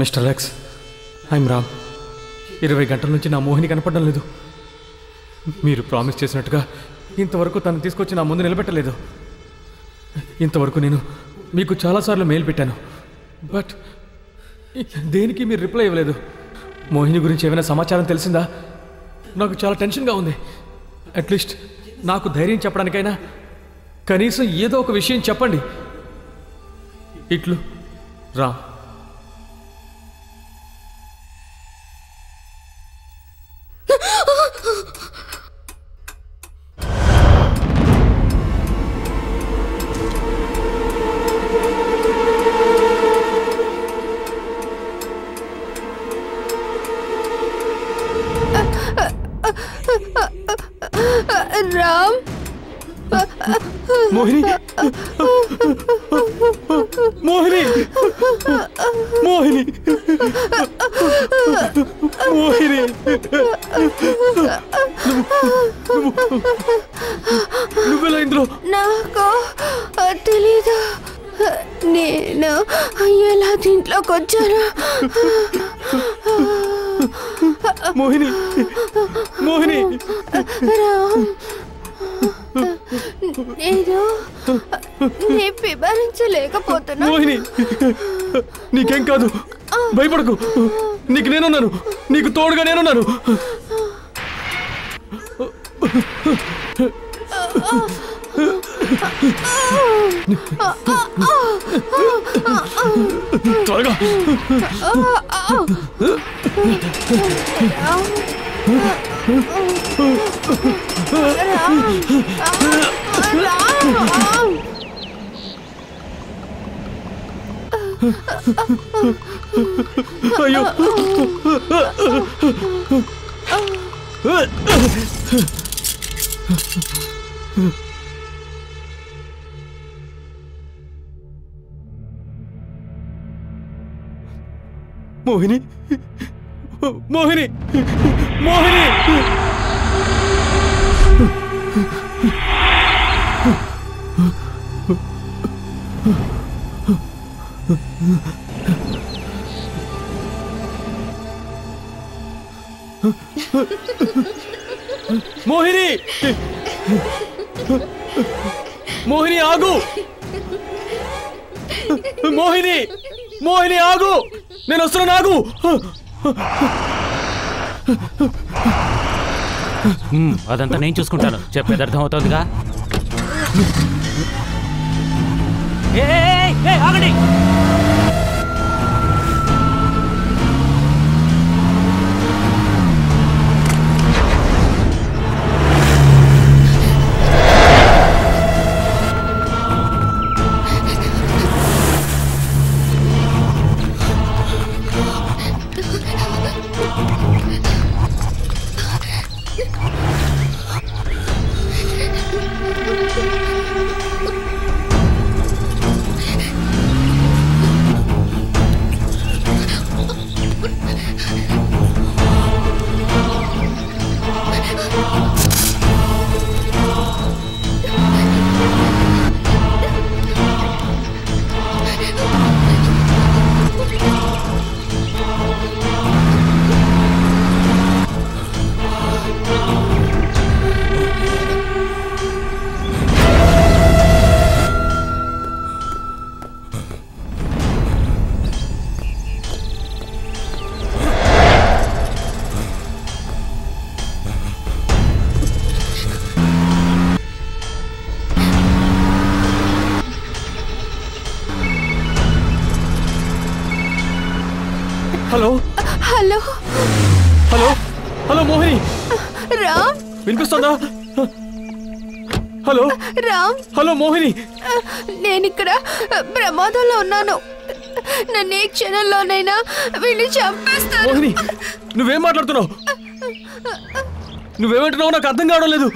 Mister లెక్స్, I'm Ram. 20 గంటల నుంచి నా మోహిని కనపడడం లేదు. మీరు ప్రామిస్ చేసినట్టుగా ఇంతవరకు తను తీసుకొచ్చి నా ముందు నిలబెట్టలేదు. ఇంతవరకు నేను మీకు చాలాసార్లు మెయిల్ పెట్టాను, బట్ దేనికి మీరు రిప్లై ఇవ్వలేదు. మోహిని గురించి ఏమైనా సమాచారం తెలిసిందా? నాకు చాలా టెన్షన్గా ఉంది. అట్లీస్ట్ నాకు ధైర్యం చెప్పడానికైనా కనీసం ఏదో ఒక విషయం చెప్పండి. ఇట్లు రామ్. రామ్, మోహిని, మోహిని, మోహిని, మోహిని, నువ్వెలా ఇందులో? నాకు తెలీదు. నేను ఎలా దీంట్లోకి వచ్చాను? మోహిని, మోహిని, రామ్, నేను వివరించలేకపోతున్నా. మోహిని, నీకేం కాదు, భయపడకు. నీకు నేనున్నాను, నీకు తోడుగా నేనున్నాను. త్వరగా. అయ్యో, మోహిని, మోహిని, మోహిని. మోహిని, మోహిని ఆగు. మోహిని, మోహిని ఆగు, నేను వస్తున్నాను, ఆగు. అదంతా నేను చూసుకుంటాను. చెప్పేది అర్థం అవుతుందిగా. ఆగండి. Hello, hello, hello, hello Mohini. Ram, వినిపిస్తుందా? Hello Ram, hello Mohini. నేనిక్కడ ప్రమాదంలో ఉన్నాను. నన్ను ఏ క్షణంలోనైనా వీళ్ళు చంపేస్తారు. మోహిని, నువ్వేం మాట్లాడుతున్నావు? నువ్వేమంటున్నావు నాకు అర్థం కావడం లేదు.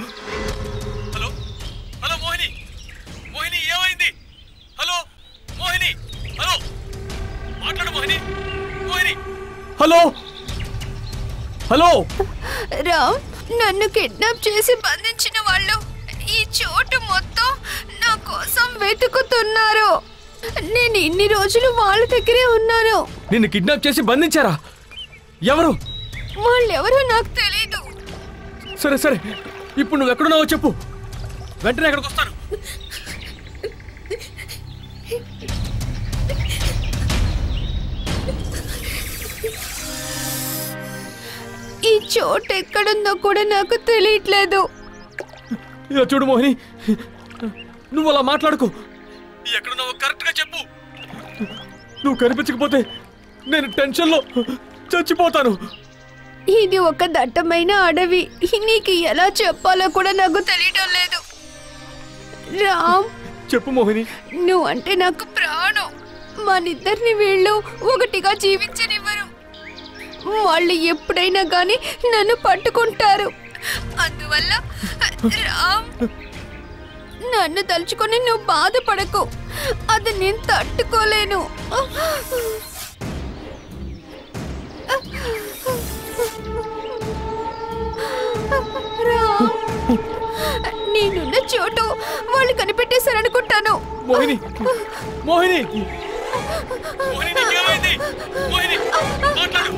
హలో, హలో మోహిని, మోహిని ఏమైంది? హలో మోహిని, హలో, మాట్లాడు మోహిని, మోహిని, హలో, హలో. రామ్, నన్ను కిడ్నాప్ చేసి బంధించిన వాళ్ళు ఈ చోటు మొత్తం నా కోసం వెతుకుతున్నారు. నేను ఇన్ని రోజులు వాళ్ళ దగ్గరే ఉన్నాను. నిన్ను కిడ్నాప్ చేసి బంధించారా? ఎవరు? వాళ్ళెవరో నాకు తెలీదు. సరే సరే, ఇప్పుడు నువ్వు ఎక్కడున్నావో చెప్పు, వెంటనే ఎక్కడికి వస్తాను. ఈ చోటు ఎక్కడుందో కూడా నాకు తెలియట్లేదు. ఇలా చూడు మోహిని, నువ్వు అలా మాట్లాడుకో. ఎక్కడున్నావో కరెక్ట్గా చెప్పు. నువ్వు కనిపించకపోతే నేను టెన్షన్లో చచ్చిపోతాను. ఇది ఒక దట్టమైన అడవి. నీకు ఎలా చెప్పాలో కూడా నాకు తెలియటం లేదు. రామ్, చెప్పు మోహిని. నువ్వంటే నాకు ప్రాణం. మనిద్దరిని వీళ్ళు ఒకటిగా జీవించనివ్వరు. వాళ్ళు ఎప్పుడైనా కానీ నన్ను పట్టుకుంటారు. అందువల్ల రామ్, నన్ను తలుచుకొని నువ్వు బాధపడకు. అది నేను తట్టుకోలేను. రామ్, నేనున్న చోటు వాళ్ళు కనిపెట్టేశారనుకుంటాను. మోహిని, మోహిని, మోహిని, నీకేమైంది? మోహిని, మాట్లాడు.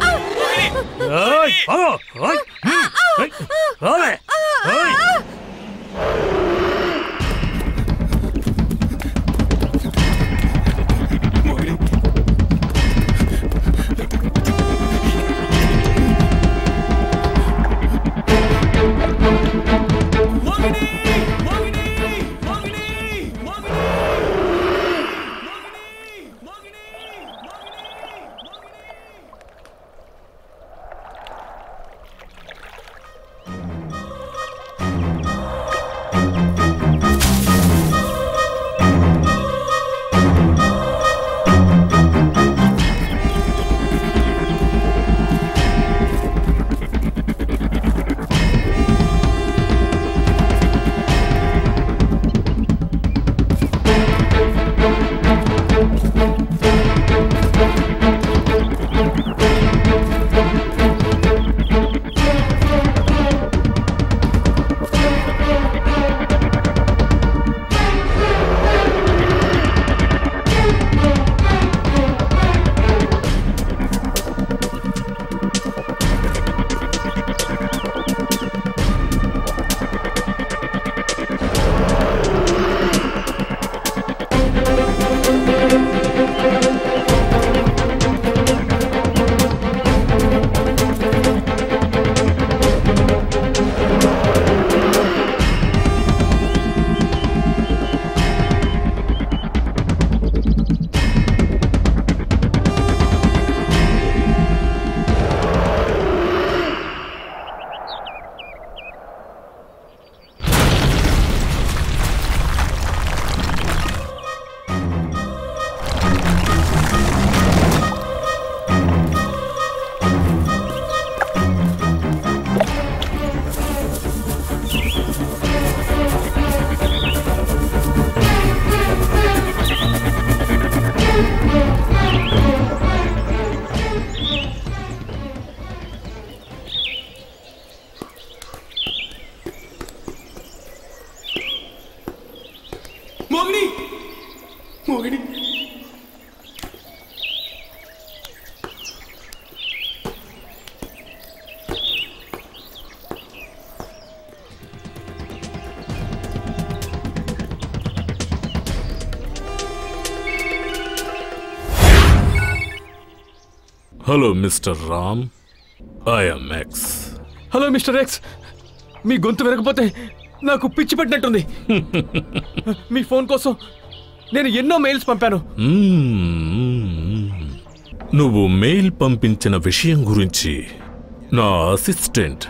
Mohini, Mohini, Mohini. Hello mister Ram, I'm X. Hello mister X. మీ గొంతు వినకపోతే నాకు పిచ్చి పట్టినట్టుంది. మీ ఫోన్ కోసం నేను ఎన్నో మెయిల్స్ పంపాను. నువ్వు మెయిల్ పంపించిన విషయం గురించి నా అసిస్టెంట్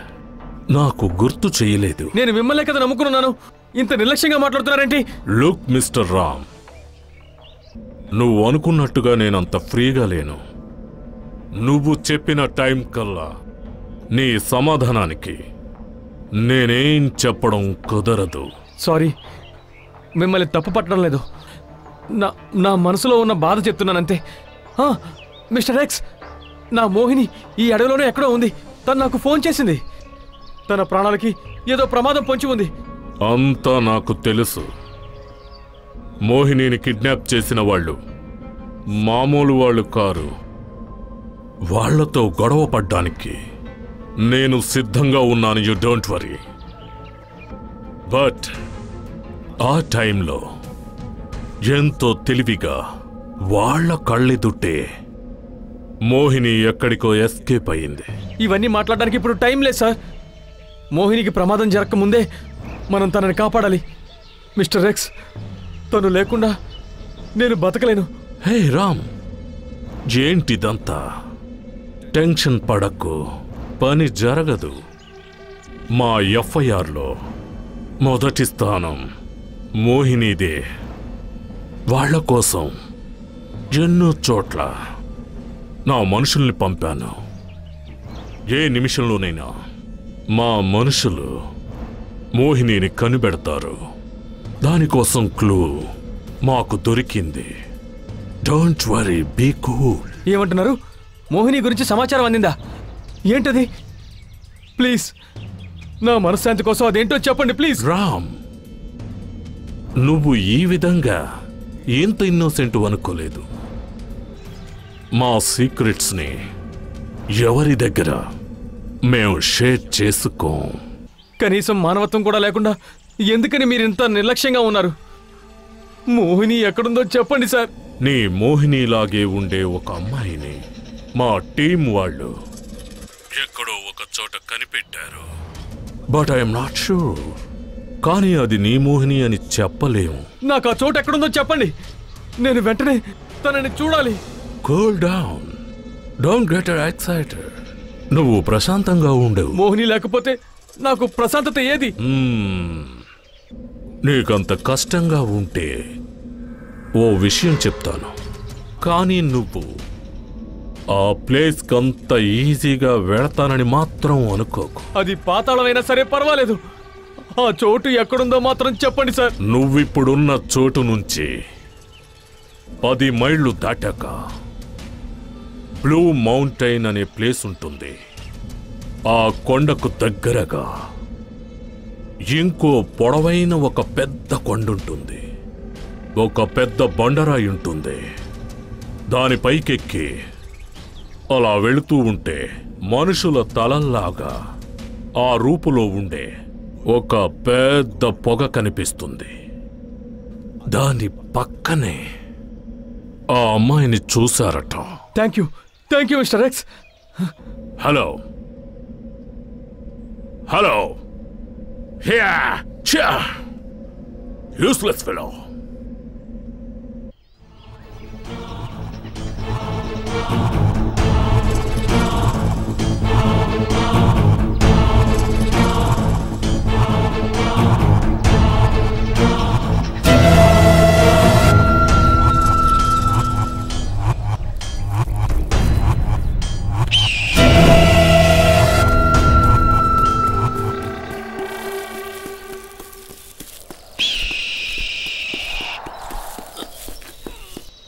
నాకు గుర్తు చేయలేదు. నేను మిమ్మల్ని కదా నమ్ముకున్నాను. ఇంత నిర్లక్ష్యంగా మాట్లాడుతున్నారేంటి? లుక్ మిస్టర్ రామ్, నువ్వు అనుకున్నట్టుగా నేనంత ఫ్రీగా లేను. నువ్వు చెప్పిన టైం కల్లా నీ సమాధానానికి నేనేం చెప్పడం కుదరదు. సారీ, మిమ్మల్ని తప్పు పట్టడం లేదు. నా మనసులో ఉన్న బాధ చెప్తున్నానంతే. మిస్టర్ ఎక్స్, నా మోహిని ఈ అడవిలోనే ఎక్కడో ఉంది. తను నాకు ఫోన్ చేసింది. తన ప్రాణాలకి ఏదో ప్రమాదం పొంచి ఉంది. అంతా నాకు తెలుసు. మోహినిని కిడ్నాప్ చేసిన వాళ్ళు మామూలు వాళ్ళు కారు. వాళ్లతో గొడవ పడ్డానికి నేను సిద్ధంగా ఉన్నాను. You don't worry. బట్ ఆ టైంలో ఎంతో తెలివిగా వాళ్ల కళ్ళెదుటే మోహిని ఎక్కడికో ఎస్కేప్ అయింది. ఇవన్నీ మాట్లాడడానికి ఇప్పుడు టైం లేదు సార్. మోహినికి ప్రమాదం జరగకముందే మనం తనని కాపాడాలి. మిస్టర్ ఎక్స్, తను లేకుండా నేను బతకలేను. హే రామ్, ఏంటిదంతా? టెన్షన్ పడకు, పని జరగదు. మా ఎఫ్ఐఆర్లో మొదటి స్థానం మోహినిదే. వాళ్ల కోసం ఎన్నో చోట్ల నా మనుషుల్ని పంపాను. ఏ నిమిషంలోనైనా మా మనుషులు మోహినిని కనిపెడతారు. దానికోసం క్లూ మాకు దొరికింది. Don't worry, be cool. ఏమంటున్నారు? మోహిని గురించి సమాచారం అందిందా? ఏంటది? ప్లీజ్, నా మనశ్శాంతి కోసం అదేంటో చెప్పండి ప్లీజ్. రామ్, నువ్వు ఈ విధంగా ఎంత ఇన్నోసెంట్ అనుకోలేదు. మా సీక్రెట్స్ని ఎవరి దగ్గర మేము షేర్ చేసుకోం. కనీసం మానవత్వం కూడా లేకుండా ఎందుకని మీరు ఇంత నిర్లక్ష్యంగా ఉన్నారు? మోహిని ఎక్కడుందో చెప్పండి సార్. నీ మోహినిలాగే ఉండే ఒక అమ్మాయిని మా టీం వాళ్ళు ఎక్కడో ఒక చోట కనిపెట్టారు. But I'm not sure. కానీ అది నీ మోహిని అని చెప్పలేము. నాకు ఆ చోటు ఎక్కడుందో చెప్పండి. నేను వెంటనే తనని చూడాలి. Cool down, don't get excited. నువ్వు ప్రశాంతంగా ఉండవు. మోహిని లేకపోతే నాకు ప్రశాంతత ఏది? నీకంత కష్టంగా ఉంటే ఓ విషయం చెప్తాను. కానీ నువ్వు ఆ ప్లేస్కంత ఈజీగా వెళతానని మాత్రం అనుకోకు. అది పాతాళమైనా సరే పర్వాలేదు. ఆ చోటు ఎక్కడుందో మాత్రం చెప్పండి సార్. నువ్విప్పుడున్న చోటు నుంచి 10 మైళ్ళు దాటాక బ్లూ మౌంటైన్ అనే ప్లేస్ ఉంటుంది. ఆ కొండకు దగ్గరగా ఇంకో పొడవైన ఒక పెద్ద కొండుంటుంది. ఒక పెద్ద బండరాయి ఉంటుంది. దానిపైకెక్కి అలా వెళుతూ ఉంటే మనుషుల తలల్లాగా ఆ రూపులో ఉండే ఒక పెద్ద పొగ కనిపిస్తుంది. దాని పక్కనే ఆ అమ్మాయిని చూశారట. Thank you mister X. Hello hello, useless fellow.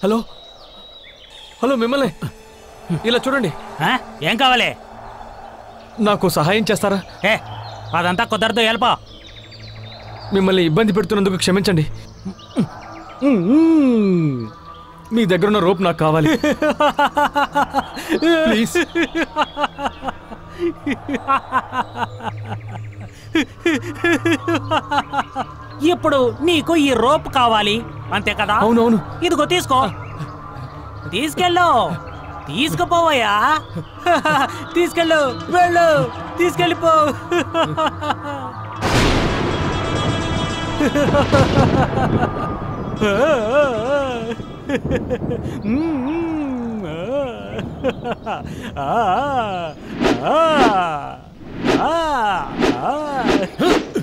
Hello hello, మిమ్మల్ని ఇలా చూడండి. ఏం కావాలి? నాకు సహాయం చేస్తారా? అదంతా కుదరదు, వెళ్ళిపో. మిమ్మల్ని ఇబ్బంది పెడుతున్నందుకు క్షమించండి. మీ దగ్గరున్న రోప్ నాకు కావాలి ప్లీజ్. ఇప్పుడు నీకు ఈ రోప్ కావాలి అంతే కదా? అవునవును. ఇదిగో తీసుకో, తీసుకెళ్ళు, తీసుకుపోవయ్యా. తీసుకెళ్ళు, వెళ్ళు, తీసుకెళ్ళిపో.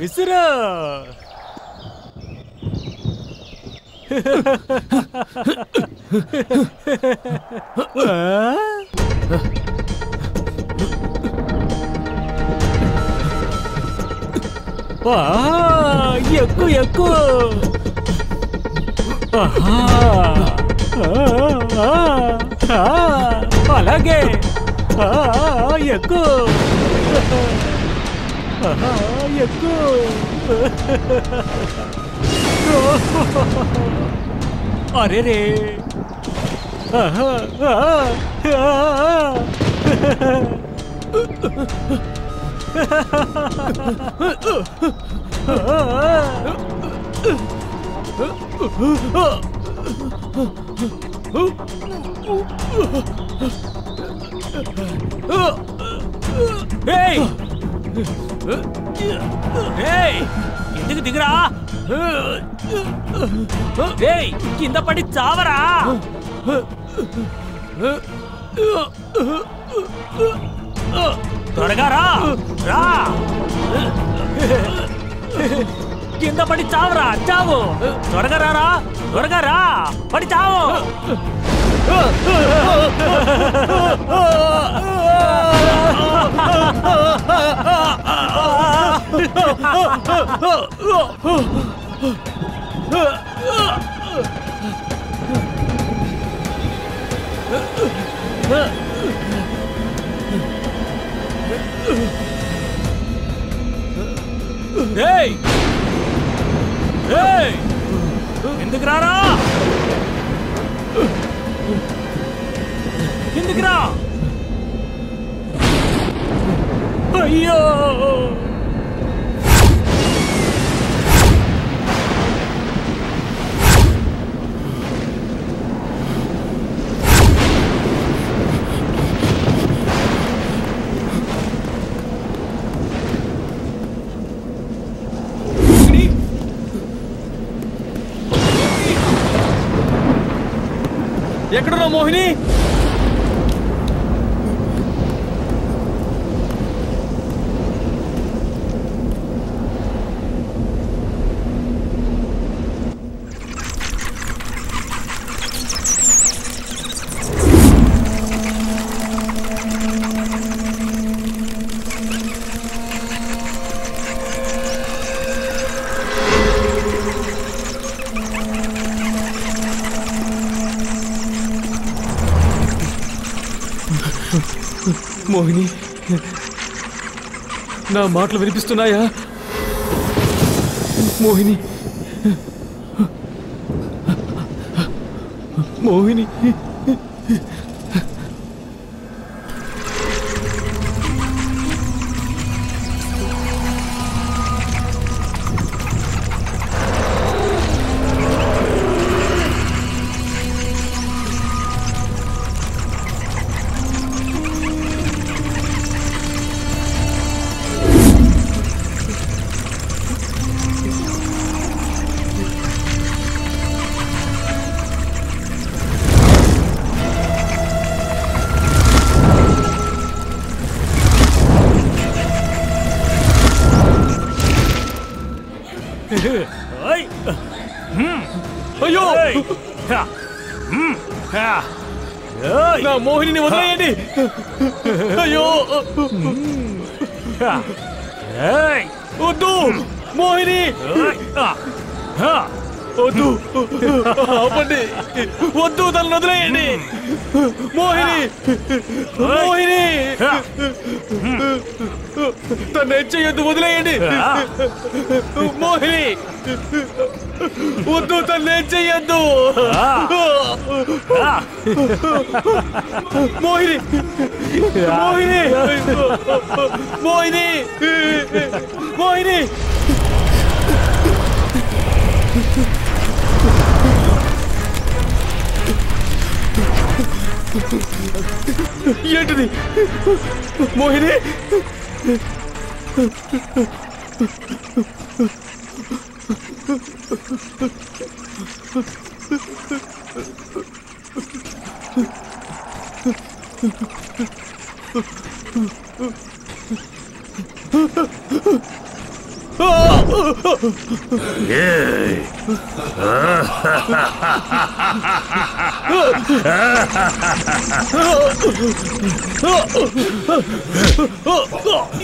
విసురు. ఎక్కు ఎక్కు. అలాగే ఎక్కు ఎక్కు. అరే రే, ఎందుకు దిగురా? కింద పడి చావరా? త్వరగా రా రా, కింద పడి చావరా, చావు. త్వరగా రారా, త్వరగా రా, పడి చావు. ఎందుకు రారా? ఎందుకు రా? అయ్యో ఎక్కడున్నా మోహిని? మోహిని, నా మాటలు వినిపిస్తున్నాయా? మోహిని, మోహిని, అయ్యో, నా మోహిని వదిలేయండి. అయ్యో వద్దు మోహిని, వద్దు, ఆపండి, వద్దు, తను వదిలేయండి. మోహిని, మోహిని, తను చెయ్యొద్దు, వదిలేయండి. మోహిని వద్దు, తను చెయ్యొద్దు. మోహిని, మోహిని, మోహిని, మోహిని. ఏంటిది మోహిని?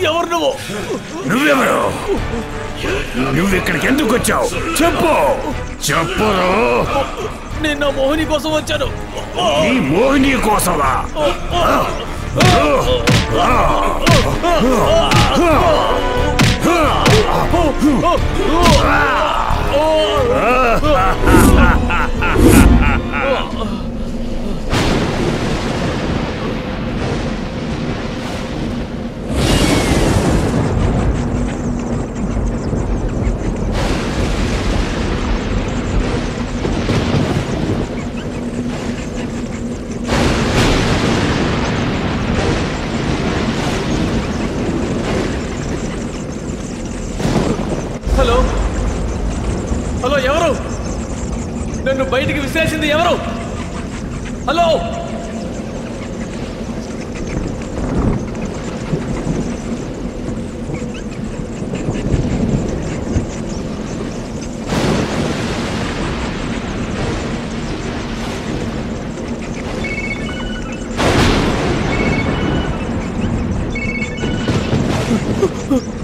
ఎవరు నువ్వు? నువ్వెవరు? నువ్వెక్కడికి ఎందుకు వచ్చావు? చెప్పు, చెప్పరు. నేను నా మోహిని కోసం వచ్చాను. నీ మోహిని కోసమా? నన్ను బయటికి విసిరేసింది ఎవరు? హలో,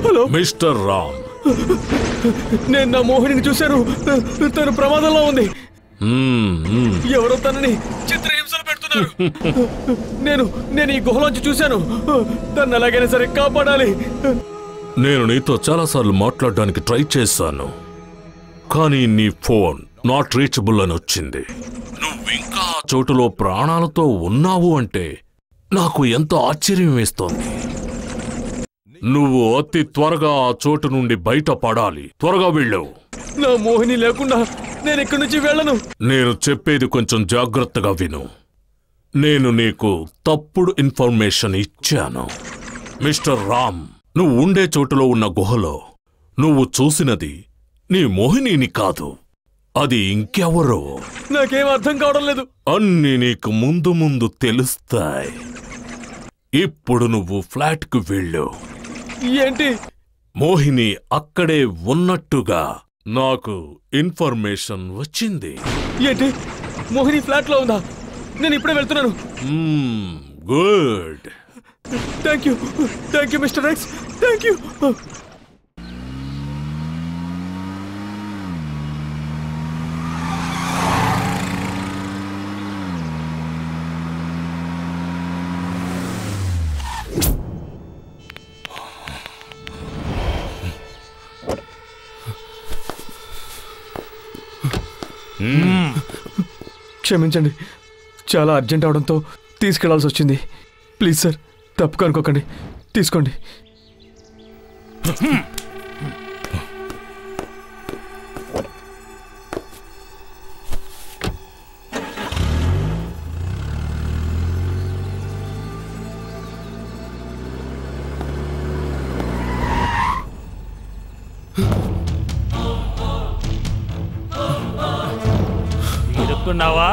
హలో మిస్టర్ రామ్, నేను నా మోహిని చూశాను. తను ప్రమాదంలో ఉంది. ఎవరో తనని చిత్రహింసలు పెడుతున్నారు. నేను ఈ గుహలోంచి చూశాను. తను ఎలాగైనా సరే కాపాడాలి. నేను నీతో చాలాసార్లు మాట్లాడడానికి ట్రై చేశాను, కానీ నీ ఫోన్ నాట్ రీచబుల్ అని వచ్చింది. నువ్వింకా ఆ చోటులో ప్రాణాలతో ఉన్నావు అంటే నాకు ఎంతో ఆశ్చర్యం వేస్తోంది. నువ్వు అతి త్వరగా ఆ చోటు నుండి బయటపడాలి. త్వరగా వెళ్ళు. నా మోహిని లేకుండా నేను ఇక్కడి నుంచి వెళ్ళను. నేను చెప్పేది కొంచెం జాగ్రత్తగా విను. నేను నీకు తప్పుడు ఇన్ఫర్మేషన్ ఇచ్చాను. మిస్టర్ రామ్, నువ్వు ఉండే చోటులో ఉన్న గుహలో నువ్వు చూసినది నీ మోహినిని కాదు, అది ఇంకెవరో. నాకేం అర్థం కావడం లేదు. అన్నీ నీకు ముందు ముందు తెలుస్తాయి. ఇప్పుడు నువ్వు ఫ్లాట్కు వెళ్ళు. ఏంటి? మోహిని అక్కడే ఉన్నట్టుగా నాకు ఇన్ఫర్మేషన్ వచ్చింది. ఏంటి? మోహిని ఫ్లాట్ లో ఉందా? నేను ఇప్పుడే వెళ్తున్నాను. Good. Thank you mister X. Thank you. క్షమించండి, చాలా అర్జెంట్ అవడంతో తీసుకెళ్లాల్సి వచ్చింది. ప్లీజ్ సార్, తప్పుగా అనుకోకండి. తీసుకోండి. ఇరుక్కున్నావా?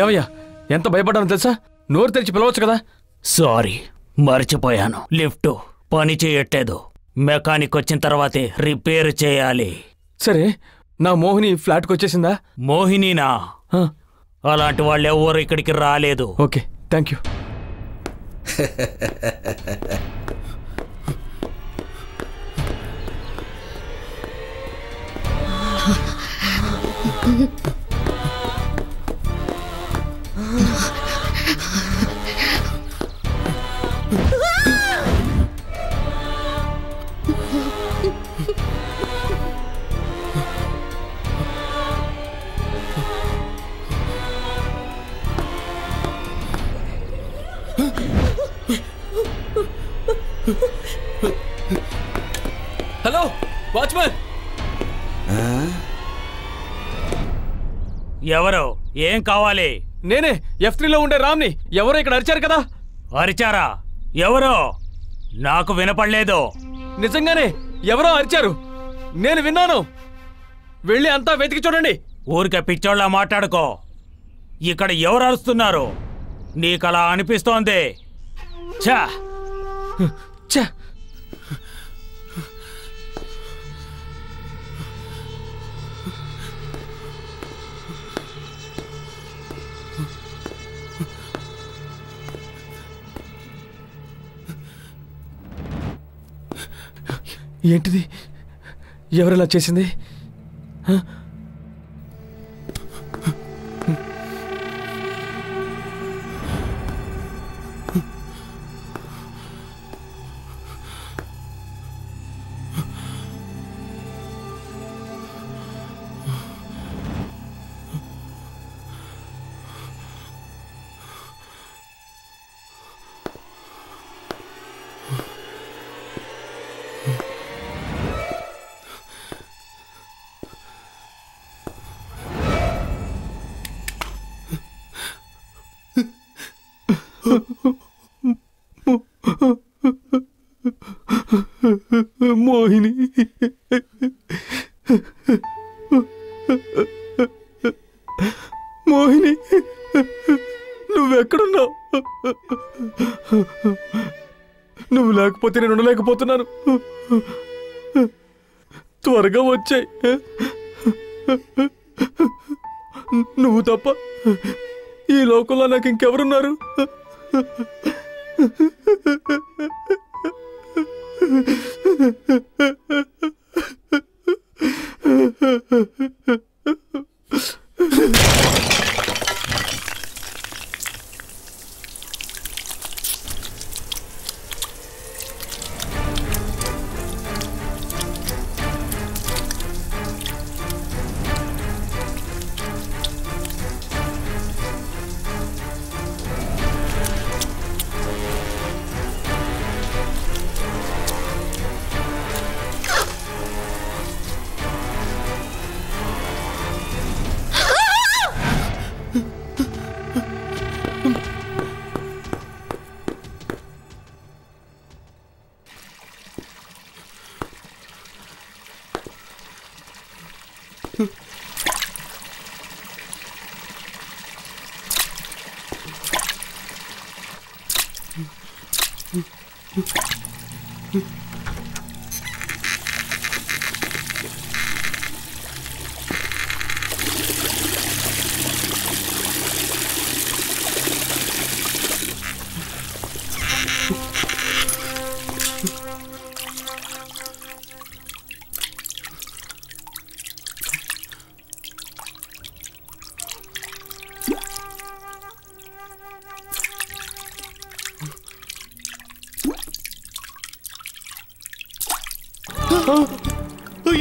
ఏమయ్యా, ఎంత భయపడ్డానో తెలుసా? నోరు తెరిచి పిలవచ్చు కదా. సారీ, మర్చిపోయాను. లిఫ్ట్ పని చేయట్లేదు. మెకానిక్ వచ్చిన తర్వాతే రిపేర్ చేయాలి. సరే, నా మోహిని ఫ్లాట్కి వచ్చేసిందా? మోహినినా? అలాంటి వాళ్ళు ఎవరు ఇక్కడికి రాలేదు. Okay, thank you. Hello watchman. ఎవరు? ఏం కావాలి? నేనే F3లో ఉండే రామ్ని. ఎవరో ఇక్కడ అరిచారు కదా. అరిచారా? ఎవరో? నాకు వినపడలేదు. నిజంగానే ఎవరో అరిచారు, నేను విన్నాను. వెళ్ళి అంతా వెతికి చూడండి. ఊరికే పిచ్చోళ్ళ మాట్లాడుకో. ఇక్కడ ఎవరు అరుస్తున్నారు? నీకలా అనిపిస్తోంది? ఛా ఛా. ఏంటిది? ఎవరెలా చేసింది? మోహిని, మోహిని, నువ్వెక్కడున్నావు? నువ్వు లేకపోతే నేను ఉండలేకపోతున్నాను. త్వరగా వచ్చాయి. నువ్వు తప్ప ఈ లోకంలో నాకు ఇంకెవరున్నారు?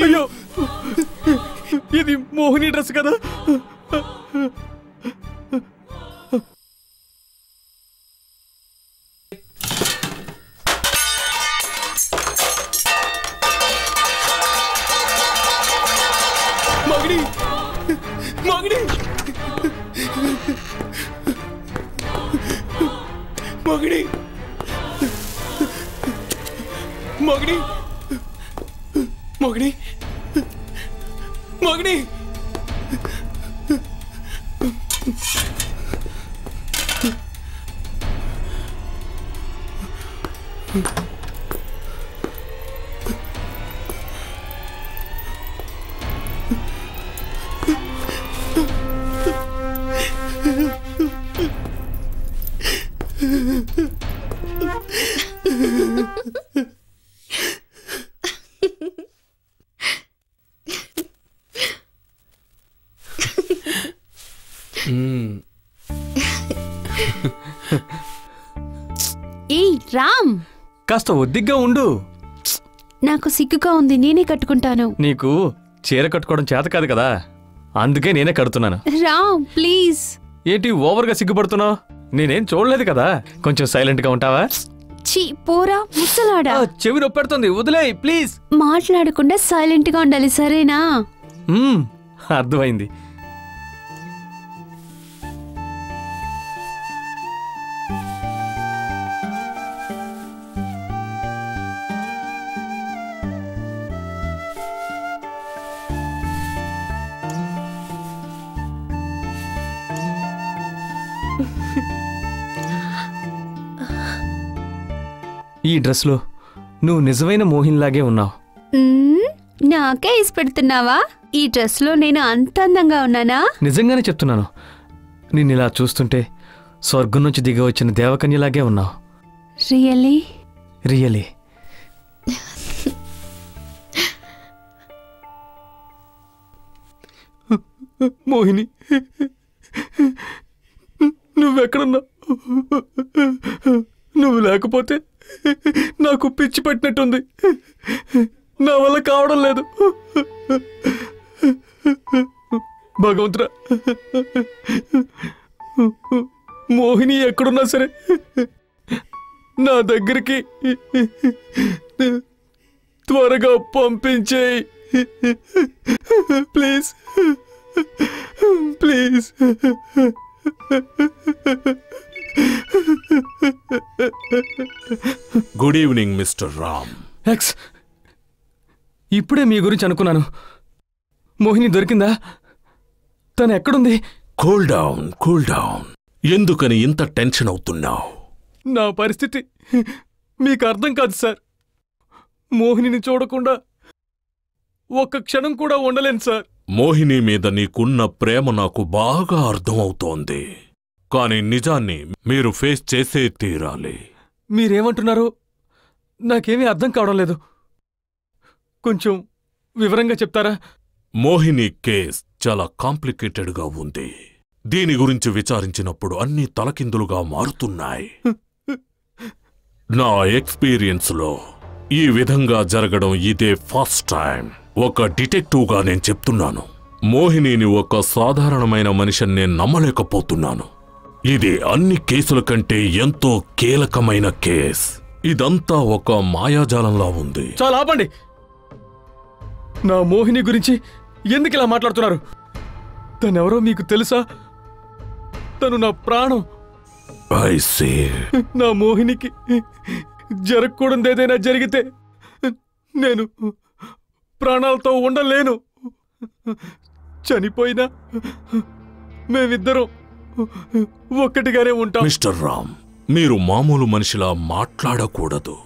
అయ్యో, ఇది మోహిని డ్రెస్ కదా? మోహిని, మోహిని, మోహిని, మోహిని, మోహిని, మోహిని. ఏయ్ రామ్, కాస్త ఒద్దిగ్గా ఉండు. నాకు సిగ్గుగా ఉంది, నేనే కట్టుకుంటాను. నీకు చీర కట్టుకోవడం చేత కాదు కదా, అందుకే నేనే కడుతున్నాను. రామ్ ప్లీజ్. ఏంటి ఓవర్గా సిగ్గుపడుతున్నావు? నేనేం చూడలేదు కదా, కొంచెం సైలెంట్ గా ఉంటావా? ఛీ పోరా ముసలాడా. చెవి నొప్పెడుతుంది, వదిలేయ్ ప్లీజ్. మాట్లాడకుండా సైలెంట్ గా ఉండాలి, సరేనా? అర్థమైంది. ఈ డ్రెస్లో నువ్వు నిజమైన మోహిన్లాగే ఉన్నావు. నాకే ఇసి పెడుతున్నావా? ఈ డ్రెస్ లో నేను అంత అందంగా ఉన్నానా? నిజంగానే చెప్తున్నాను. నిన్ను ఇలా చూస్తుంటే స్వర్గం నుంచి దిగి వచ్చిన దేవకన్యలాగే ఉన్నావు. రియల్లీ? రియల్లీ. మోహిని, నువ్వెక్కడున్నావు? నువ్వు లేకపోతే నాకు పిచ్చి పట్టినట్టుంది. నా వల్ల కావడం లేదు. భగవంతుడా, మోహిని ఎక్కడున్నా సరే నా దగ్గరికి త్వరగా పంపించేయి please, please. Good evening mister Ram. ఇప్పుడే మీ గురించి అనుకున్నాను. మోహిని దొరికిందా? తను ఎక్కడుంది? Cool down. ఎందుకని ఇంత టెన్షన్ అవుతున్నావు? నా పరిస్థితి మీకు అర్థం కాదు సార్. మోహినిని చూడకుండా ఒక్క క్షణం కూడా ఉండలేను సార్. మోహిని మీద నీకున్న ప్రేమ నాకు బాగా అర్థమవుతోంది. కానీ నిజాన్ని మీరు ఫేస్ చేసే తీరాలి. మీరేమంటున్నారో నాకేమీ అర్థం కావడం లేదు. కొంచెం వివరంగా చెప్తారా? మోహిని కేస్ చాలా కాంప్లికేటెడ్గా ఉంది. దీని గురించి విచారించినప్పుడు అన్నీ తలకిందులుగా మారుతున్నాయి. నా ఎక్స్పీరియన్స్లో ఈ విధంగా జరగడం ఇదే ఫస్ట్ టైం. ఒక డిటెక్టివ్గా నేను చెప్తున్నాను, మోహినిని ఒక సాధారణమైన మనిషిని నేను నమ్మలేకపోతున్నాను. ఇది అన్ని కేసుల కంటే ఎంతో కీలకమైన కేస్. ఇదంతా ఒక మాయాజాలంలా ఉంది. చాలా ఆపండి. నా మోహిని గురించి ఎందుకు ఇలా మాట్లాడుతున్నారు? తనెవరో మీకు తెలుసా? తను నా ప్రాణం. I see. నా మోహినికి జరగకూడదు ఏదైనా జరిగితే నేను ప్రాణాలతో ఉండలేను. చనిపోయినా మేమిద్దరం ఒక్కటిగానే ఉంటాం. మిస్టర్ రామ్, మీరు మామూలు మనిషిలా మాట్లాడకూడదు.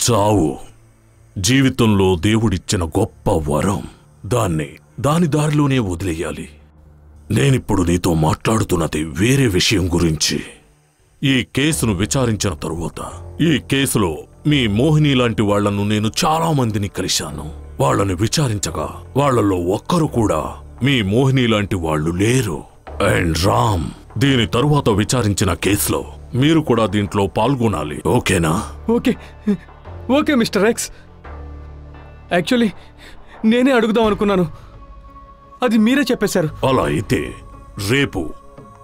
చావు జీవితంలో దేవుడిచ్చిన గొప్ప వరం. దాని దారిలోనే వదిలేయాలి. నేనిప్పుడు నీతో మాట్లాడుతున్నది వేరే విషయం గురించి. ఈ కేసును విచారించిన తరువాత ఈ కేసులో మీ మోహిని లాంటి వాళ్లను నేను చాలా మందిని కలిశాను. వాళ్ళని విచారించగా వాళ్లలో ఒక్కరు కూడా మీ మోహిని లాంటి వాళ్ళు లేరు. అండ్ రామ్, దీని తరువాత విచారించిన కేసులో మీరు కూడా దీంట్లో పాల్గొనాలి. ఓకేనా? Okay mister X. యాక్చువల్లీ నేనే అడుగుదాం అనుకున్నాను, అది మీరే చెప్పేశారు. అలా అయితే రేపు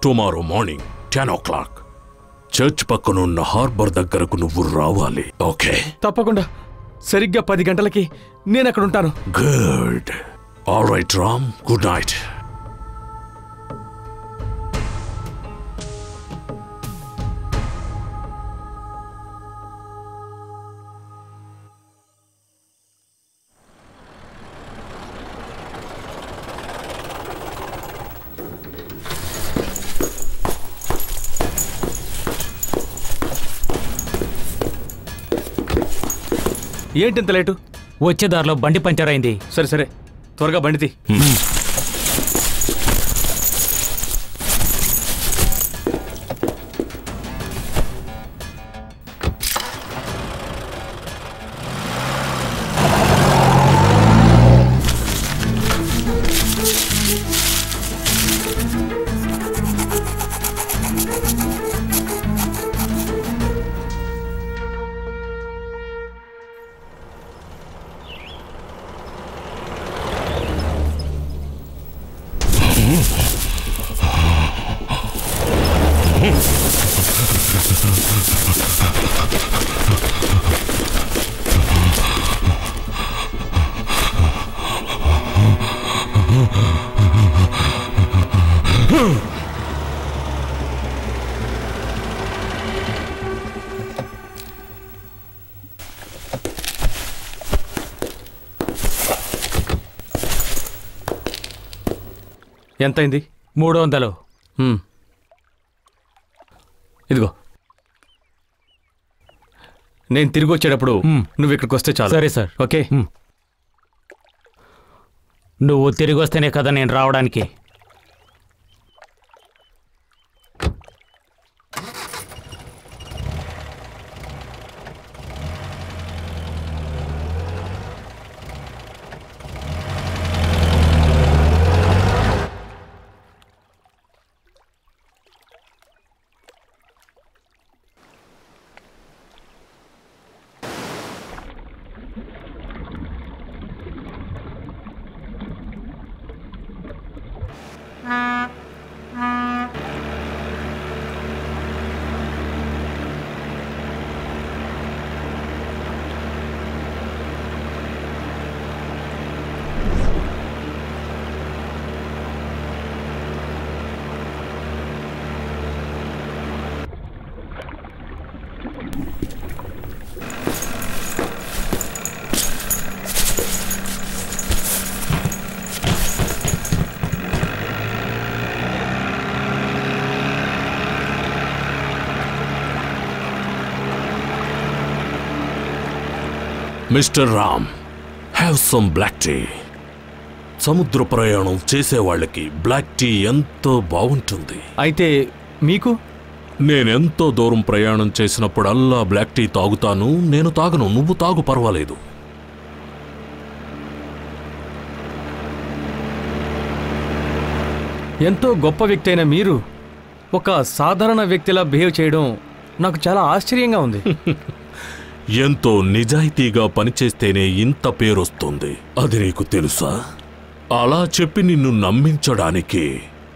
టుమారో మార్నింగ్ 10 o'clock చర్చ్ పక్కనున్న హార్బర్ దగ్గరకు నువ్వు రావాలి. ఓకే? తప్పకుండా. సరిగ్గా 10 గంటలకి నేను అక్కడ ఉంటాను. Good. All right Ram, good night. ఏంటింత లేటు? వచ్చే దారిలో బండి పంచర్ అయింది. సరే త్వరగా బండితి. ఎంతైంది? 300. ఇదిగో, నేను తిరిగి వచ్చేటప్పుడు నువ్వు ఇక్కడికి వస్తే చాలు. సరే సార్. ఓకే? నువ్వు తిరిగి వస్తేనే కదా నేను రావడానికి. Mister Ram, have some black tea. సముద్ర ప్రయాణం చేసేవాళ్ళకి బ్లాక్ టీ ఎంతో బాగుంటుంది. అయితే మీకు? నేనెంతో దూరం ప్రయాణం చేసినప్పుడల్లా బ్లాక్ టీ తాగుతాను. నేను తాగను, నువ్వు తాగు, పర్వాలేదు. ఎంతో గొప్ప వ్యక్తి అయిన మీరు ఒక సాధారణ వ్యక్తిలా బిహేవ్ చేయడం నాకు చాలా ఆశ్చర్యంగా ఉంది. ఎంతో నిజాయితీగా పనిచేస్తేనే ఇంత పేరొస్తుంది, అది నీకు తెలుసా? అలా చెప్పి నిన్ను నమ్మించడానికి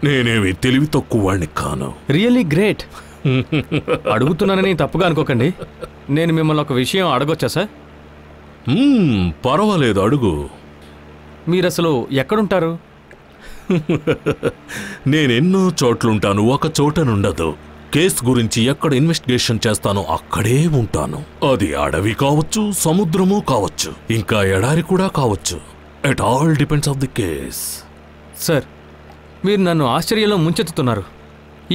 నేనేమి తెలివి తక్కువవాణ్ణి కాను. Really great. అడుగుతున్నానని తప్పుగా అనుకోకండి. నేను మిమ్మల్ని ఒక విషయం అడగొచ్చా సార్? పర్వాలేదు, అడుగు. మీరసలు ఎక్కడుంటారు? నేనెన్నో చోట్లుంటాను, ఒక చోటనుండదు. కేస్ గురించి ఎక్కడ ఇన్వెస్టిగేషన్ చేస్తానో అక్కడే ఉంటాను. అది అడవి కావచ్చు, సముద్రము కావచ్చు, ఇంకా ఎడారి కూడా కావచ్చు. It all depends of the case. Sir, మీరు నన్ను ఆశ్చర్యంలో ముంచెత్తుతున్నారు.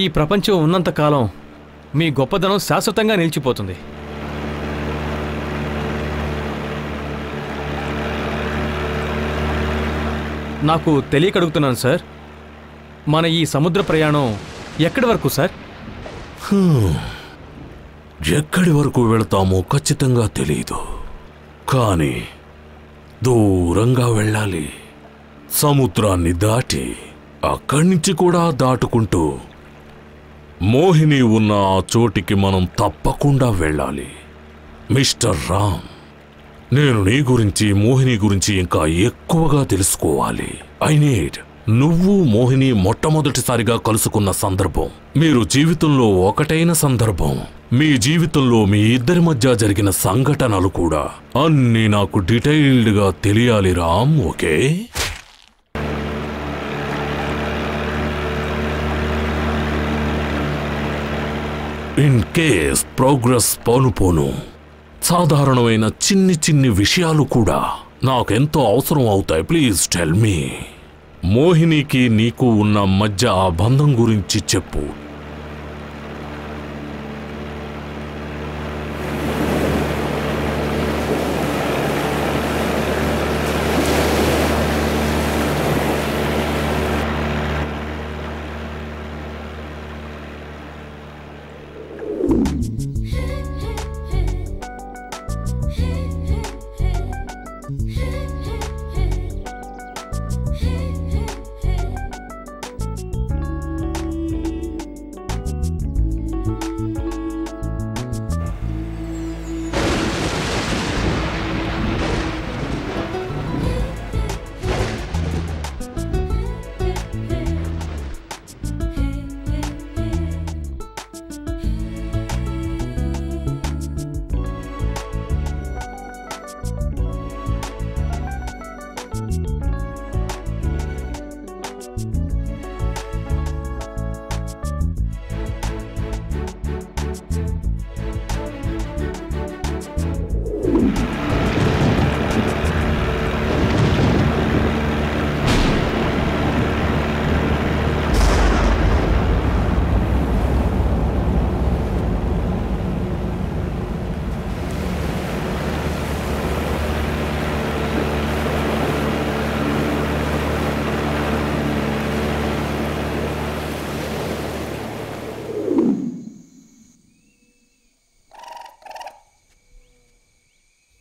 ఈ ప్రపంచం ఉన్నంతకాలం మీ గొప్పదనం శాశ్వతంగా నిలిచిపోతుంది. నాకు తెలియక అడుగుతున్నాను సార్, మన ఈ సముద్ర ప్రయాణం ఎక్కడి వరకు సార్? ఎక్కడి వరకు వెళతామో ఖచ్చితంగా తెలీదు, కానీ దూరంగా వెళ్ళాలి. సముద్రాన్ని దాటి అక్కడి నుంచి కూడా దాటుకుంటూ మోహిని ఉన్న ఆ చోటికి మనం తప్పకుండా వెళ్ళాలి. మిస్టర్ రామ్, నేను నీ గురించి, మోహిని గురించి ఇంకా ఎక్కువగా తెలుసుకోవాలి. ఐ నీడ్ నువ్వు మోహిని మొట్టమొదటిసారిగా కలుసుకున్న సందర్భం, మీరు జీవితంలో ఒకటైన సందర్భం, మీ జీవితంలో మీ ఇద్దరి మధ్య జరిగిన సంఘటనలు కూడా అన్నీ నాకు డీటెయిల్డ్గా తెలియాలి Ram, okay? In case progress పోను సాధారణమైన చిన్ని విషయాలు కూడా నాకెంతో అవసరం అవుతాయి. Please tell me. మోహినికి నీకు ఉన్న మధ్య ఆ బంధం గురించి చెప్పు.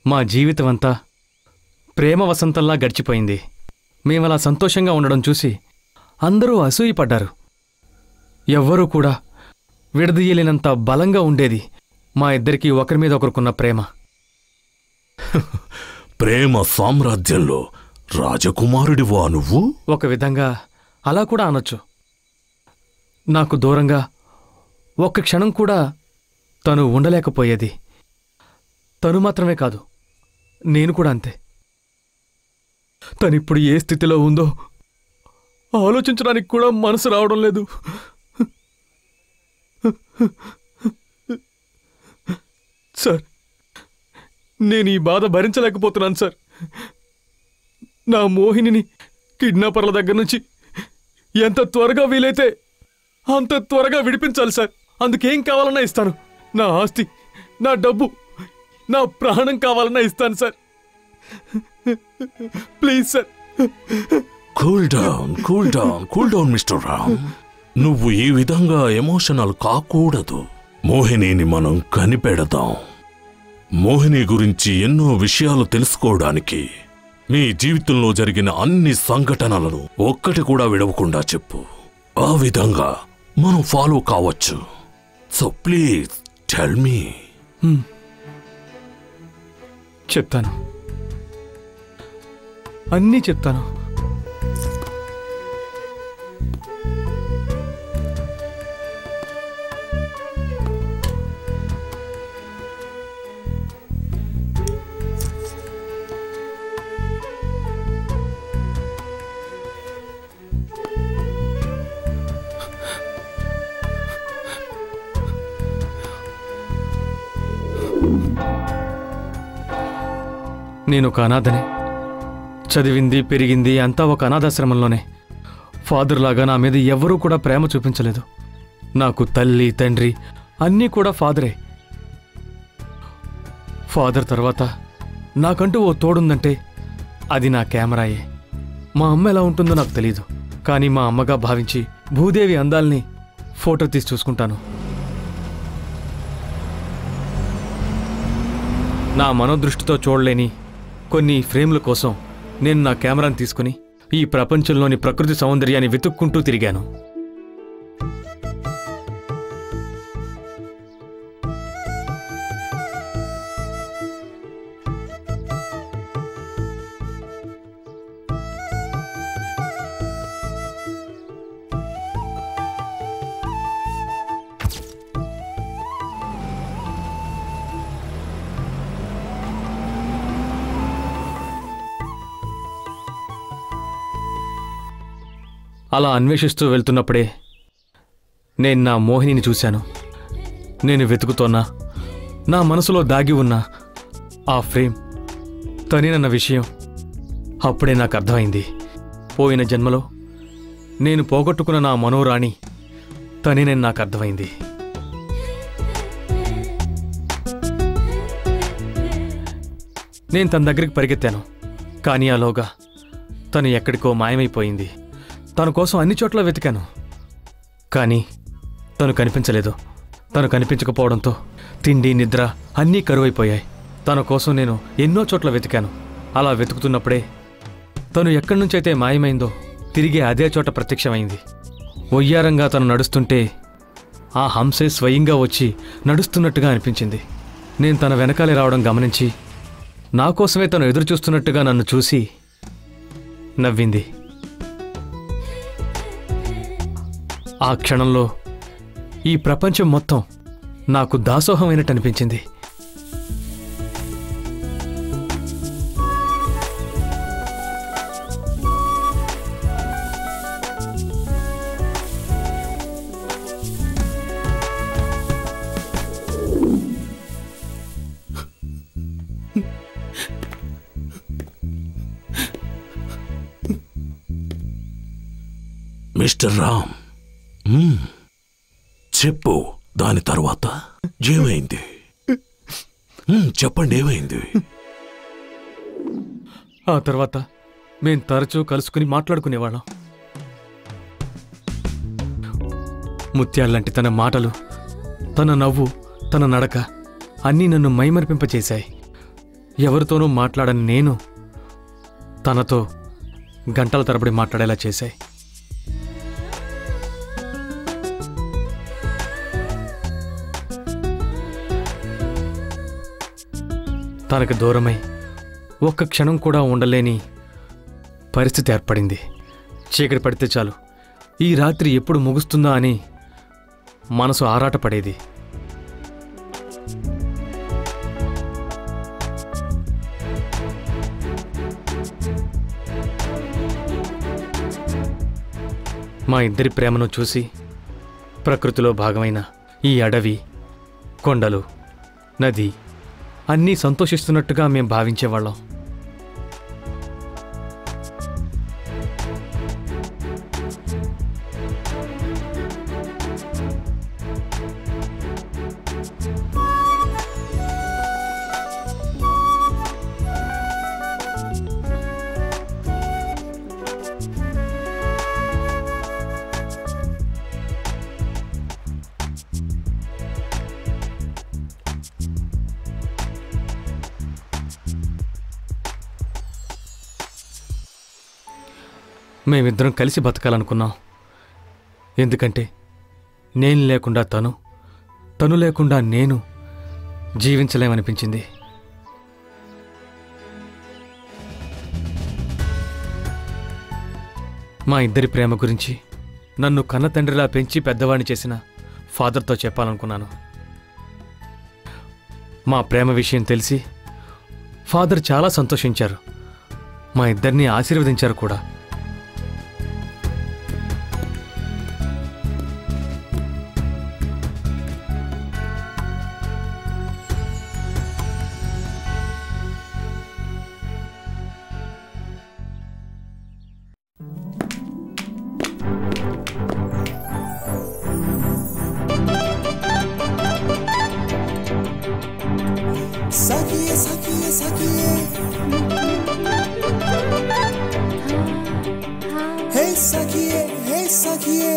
మా జీవితమంతా ప్రేమ వసంతంలా గడిచిపోయింది. మేమలా సంతోషంగా ఉండడం చూసి అందరూ అసూయపడ్డారు. ఎవ్వరూ కూడా విడదీయలేనంత బలంగా ఉండేది మా ఇద్దరికీ ఒకరి మీద ఒకరుకున్న ప్రేమ. ప్రేమ సామ్రాజ్యంలో రాజకుమారుడివా నువ్వు? ఒక విధంగా అలా కూడా అనొచ్చు. నాకు దూరంగా ఒక్క క్షణం కూడా తను ఉండలేకపోయేది. తను మాత్రమే కాదు, నేను కూడా అంతే. తనిప్పుడు ఏ స్థితిలో ఉందో ఆలోచించడానికి కూడా మనసు రావడం లేదు. సార్, నేను ఈ బాధ భరించలేకపోతున్నాను సార్. నా మోహినిని కిడ్నాపర్ల దగ్గర నుంచి ఎంత త్వరగా వీలైతే అంత త్వరగా విడిపించాలి సార్. అందుకేం కావాలన్నా ఇస్తాను. నా ఆస్తి, నా డబ్బు, నా ప్రాణం కావాలన్నా ఇస్తాను sir. Please sir. Cool down mister Ram. నువ్వు ఈ విధంగా ఎమోషనల్ కాకూడదు. మోహినిని మనం కనిపెడదాం. మోహిని గురించి ఎన్నో విషయాలు తెలుసుకోవడానికి మీ జీవితంలో జరిగిన అన్ని సంఘటనలను ఒక్కటి కూడా విడవకుండా చెప్పు. ఆ విధంగా మనం ఫాలో కావచ్చు. So please tell me. చెప్తాను, అన్నీ చెప్తాను. నేను ఒక అనాథనే. చదివింది పెరిగింది అంతా ఒక అనాథాశ్రమంలోనే. ఫాదర్ లాగా నా మీద ఎవరూ కూడా ప్రేమ చూపించలేదు. నాకు తల్లి తండ్రి అన్నీ కూడా ఫాదరే. ఫాదర్ తర్వాత నాకంటూ ఓ తోడుందంటే అది నా కెమెరాయే. మా అమ్మ ఎలా ఉంటుందో నాకు తెలీదు, కానీ మా అమ్మగా భావించి భూదేవి అందాల్ని ఫోటో తీసి చూసుకుంటాను. నా మనోదృష్టితో చూడలేని కొన్ని ఫ్రేమ్ల కోసం నేను నా కెమెరాను తీసుకుని ఈ ప్రపంచంలోని ప్రకృతి సౌందర్యాన్ని వెతుక్కుంటూ తిరిగాను. అలా అన్వేషిస్తూ వెళ్తున్నప్పుడే నేను నా మోహినిని చూశాను. నేను వెతుకుతోన్నా నా మనసులో దాగి ఉన్న ఆ ఫ్రేమ్ తనేనన్న విషయం అప్పుడే నాకు అర్థమైంది. పోయిన జన్మలో నేను పోగొట్టుకున్న నా మనోరాణి తనేనని నాకు అర్థమైంది. నేను తన దగ్గరికి పరిగెత్తాను, కానీ ఆలోగా తను ఎక్కడికో మాయమైపోయింది. తన కోసం అన్ని చోట్ల వెతికాను, కానీ తను కనిపించలేదు. తను కనిపించకపోవడంతో తిండి నిద్ర అన్నీ కరువైపోయాయి. తన కోసం నేను ఎన్నో చోట్ల వెతికాను. అలా వెతుకుతున్నప్పుడే తను ఎక్కడి నుంచైతే మాయమైందో తిరిగి అదే చోట ప్రత్యక్షమైంది. ఒయ్యారంగా తను నడుస్తుంటే ఆ హంసే స్వయంగా వచ్చి నడుస్తున్నట్టుగా అనిపించింది. నేను తన వెనకాలే రావడం గమనించి నా కోసమే తను ఎదురు చూస్తున్నట్టుగా నన్ను చూసి నవ్వింది. ఆ క్షణంలో ఈ ప్రపంచం మొత్తం నాకు దాసోహమైనట్టు అనిపించింది. మిస్టర్ రామ్, చెప్పు, దాని తర్వాత ఏమైంది? చెప్పండి, ఏమైంది? ఆ తర్వాత మేం తరచూ కలుసుకుని మాట్లాడుకునేవాళ్ళం. ముత్యాల్లాంటి తన మాటలు, తన నవ్వు, తన నడక అన్నీ నన్ను మైమరిపింపచేశాయి. ఎవరితోనూ మాట్లాడని నేను తనతో గంటల తరబడి మాట్లాడేలా చేశాయి. తనకు దూరమై ఒక్క క్షణం కూడా ఉండలేని పరిస్థితి ఏర్పడింది. చీకటి పడితే చాలు ఈ రాత్రి ఎప్పుడు ముగుస్తుందా అని మనసు ఆరాటపడేది. మా ఇద్దరి ప్రేమను చూసి ప్రకృతిలో భాగమైన ఈ అడవి, కొండలు, నది అన్నీ సంతోషిస్తున్నట్టుగా మేం భావించేవాళ్ళం. మేమిద్దరం కలిసి బతకాలనుకున్నాం. ఎందుకంటే నేను లేకుండా తను, తను లేకుండా నేను జీవించలేమనిపించింది. మా ఇద్దరి ప్రేమ గురించి నన్ను కన్న తండ్రిలా పెంచి పెద్దవాడిని చేసిన ఫాదర్తో చెప్పాలనుకున్నాను. మా ప్రేమ విషయం తెలిసి ఫాదర్ చాలా సంతోషించారు. మా ఇద్దరిని ఆశీర్వదించారు కూడా. Sakiye, sakiye, sakiye. Hey sakiye, hey sakiye.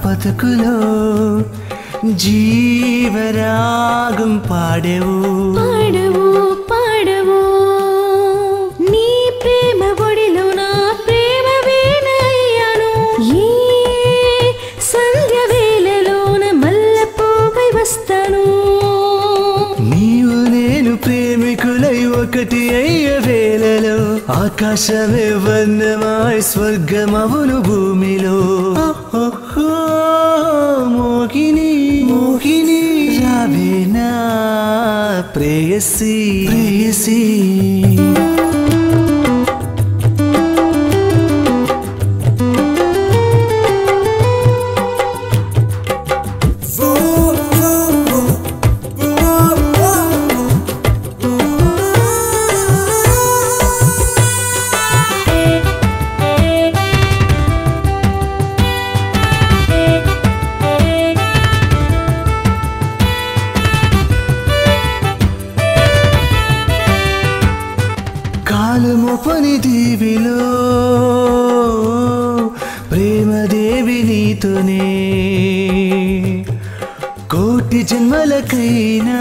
బతుకులో జీవరాగం పాడెవు పాడవు పాడవు నీ ప్రేమ ఒడిలో నా ప్రేమ వీణయ్యాను ఈ సంధ్య వేళలోన మల్లెపూవై వస్తాను నీవు నేను ప్రేమికులై ఒకటి అయ్య వేళలో ఆకాశమే వర్ణమాయ్ స్వర్గమవును భూమిలో మోహిని మోహిని రావేనా ప్రేయసి ప్రేయసి కాలమోపని దీవిలో ప్రేమదేవి నీతోనే కోటి జన్మలకైనా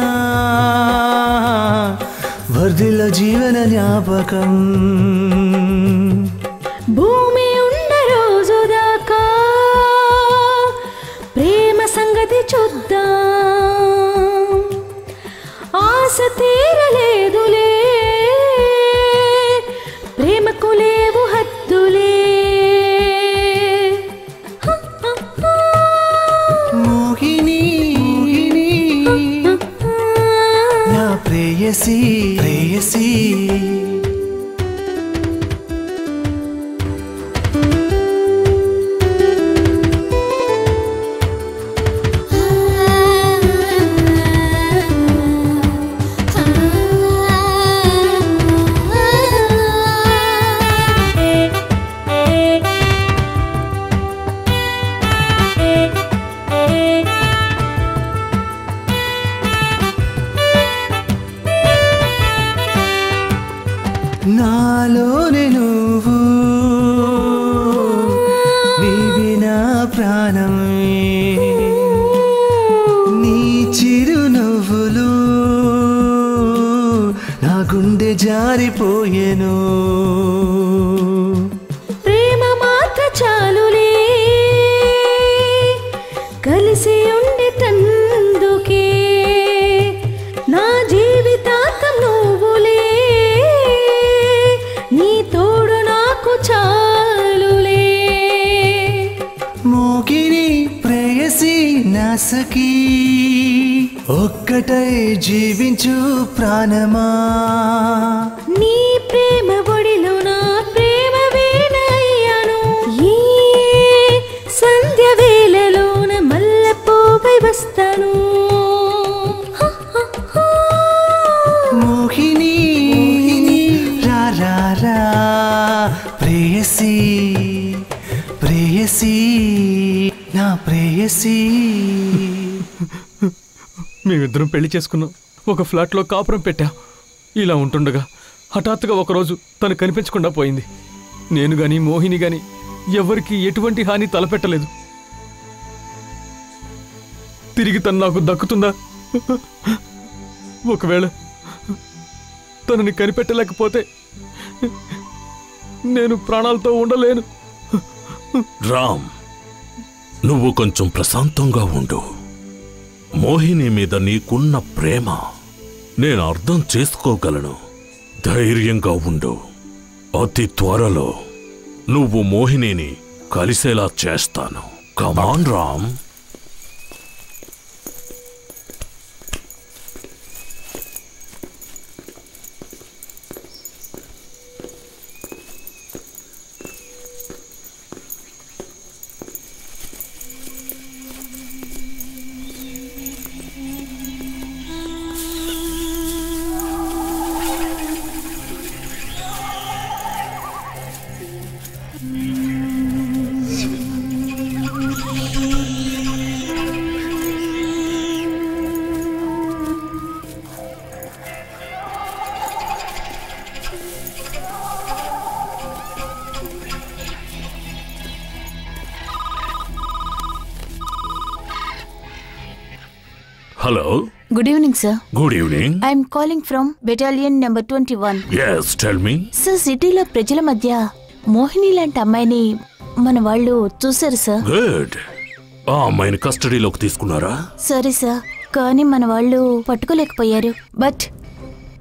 వర్ధిల్ల జీవన జ్ఞాపకం భూమి ఉన్న రోజు దాకా ప్రేమ సంగతి చూద్దాం ఆశ తీరలేదులే ప్రేమకు లేవు హద్దులే మోహిని మోహిని నా ప్రేయసి ప్రేయసి నాలోనే నువ్వు నీవే నా ప్రాణమే నీ చిరునవ్వులు నా గుండె జారిపోయెను ప్రేమ మాత్ర చాలులే కలిసి ఉండేటందుకే నా జీవితాంతం నువ్వులే నీ తోడు నాకు చాలులే మోగిని ప్రేయసి నా సఖీ ఒక్కటై జీవించు ప్రాణమా నీ ప్రేమ ఒడిలో నా ప్రేమ వీణయ్యాను ఈ సంధ్య వేళలోన మల్లెపూపై వస్తాను మోహిని రా రా రా ప్రేయసి ప్రేయసి నా ప్రేయసి మేమిద్దరం పెళ్లి చేసుకున్నాం, ఒక ఫ్లాట్లో కాపురం పెట్టాం. ఇలా ఉంటుండగా హఠాత్తుగా ఒకరోజు తను కనిపించకుండా పోయింది. నేను గాని మోహిని గాని ఎవరికి ఎటువంటి హాని తలపెట్టలేదు. తిరిగి తను నాకు దక్కుతుందా? ఒకవేళ తనని కనిపెట్టలేకపోతే నేను ప్రాణాలతో ఉండలేను. రామ్, నువ్వు కొంచెం ప్రశాంతంగా ఉండు. మోహిని మీద నీకున్న ప్రేమ నేను అర్థం చేసుకోగలను. ధైర్యంగా ఉండు. అతి త్వరలో నువ్వు మోహినిని కలిసేలా చేస్తాను. కమాన్ Ram. Hello. Good evening, sir. Good evening. I am calling from battalion number 21. Yes, tell me. Sir, సిటీలో ప్రజల మధ్య మోహిని లాంటి అమ్మాయిని మన వాళ్ళు చూశారు సార్. Good. ఆ అమ్మాయిని కస్టడీలోకి తీసుకున్నారా? సరే సార్, కానీ మన వాళ్ళు పట్టుకోలేకపోయారు. బట్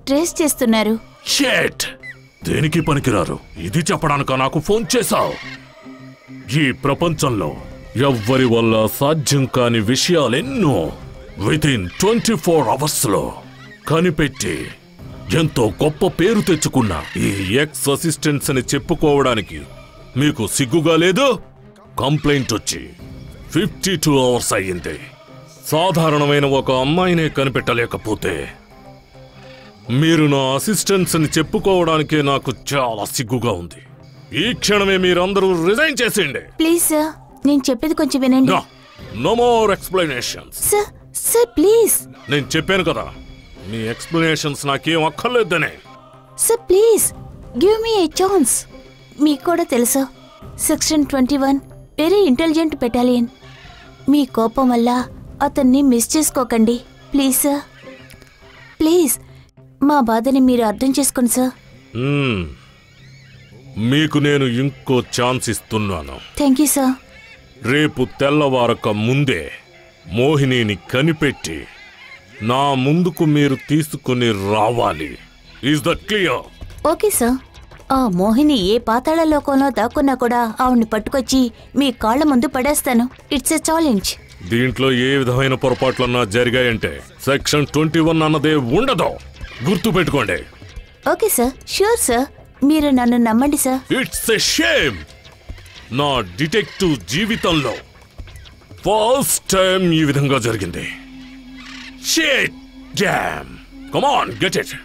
ట్రేస్ చేస్తున్నారు. Shit. దేనికి పనికిరారు. ఇది చెప్పడానిక నాకు ఫోన్ చేశావు? ఈ ప్రపంచంలో ఎవ్వరి వల్ల సాధ్యం కాని విషయాలెన్నో వితిన్ 24 hours లో కనిపెట్టి ఎంతో గొప్ప పేరు తెచ్చుకున్న ఈ ఎక్స్ అసిస్టెంట్స్ అని చెప్పుకోవడానికి మీకు సిగ్గుగా లేదు? కంప్లైంట్ వచ్చి 52 hours అయ్యింది. సాధారణమైన ఒక అమ్మాయినే కనిపెట్టలేకపోతే మీరు నా అసిస్టెంట్స్ అని చెప్పుకోవడానికే నాకు చాలా సిగ్గుగా ఉంది. ఈ క్షణమే మీరందరూ రిజైన్ చేసేయండి. ప్లీజ్ సార్, నేను చెప్పేది కొంచెం వినండి. No more explanations. Sir sir please. నేను చెప్పాను కదా, మీ ఎక్స్ప్లెనేషన్స్ నాకేం అక్కర్లేదనే. Sir please give me a chance. మీకు కూడా తెలుసా, సెక్షన్ 21 వెరీ ఇంటెలిజెంట్ బెటాలియన్. మీ కోపం వల్ల అతన్ని మిస్ చేసుకోకండి ప్లీజ్ సార్. ప్లీజ్ మా బాధని మీరు అర్థం చేసుకోండి సార్. మీకు నేను ఇంకో ఛాన్స్ ఇస్తున్నాను. Thank you sir. రేపు తెల్లవారక ముందే మోహినిని కనిపెట్టి నా ముందుకు మీరు తీసుకుని రావాలి. Is that clear? Okay sir. ఆ మోహిని ఏ పాతాళ లోకంలో దాక్కున్నా కూడా ఆవిడ్ని పట్టుకొచ్చి మీ కాళ్ళ ముందు పడేస్తాను. It's a challenge. దీంట్లో ఏ విధమైన పొరపాట్లన్నా జరిగాయంటే సెక్షన్ 21 అన్నదే ఉండదు. గుర్తు పెట్టుకోండి. Okay sir, sure sir. మీరు నన్ను నమ్మండి సార్. It's a shame. నా డిటెక్టివ్ జీవితంలో ఫస్ట్ టైం ఈ విధంగా జరిగింది. Shit damn. Come on, get it.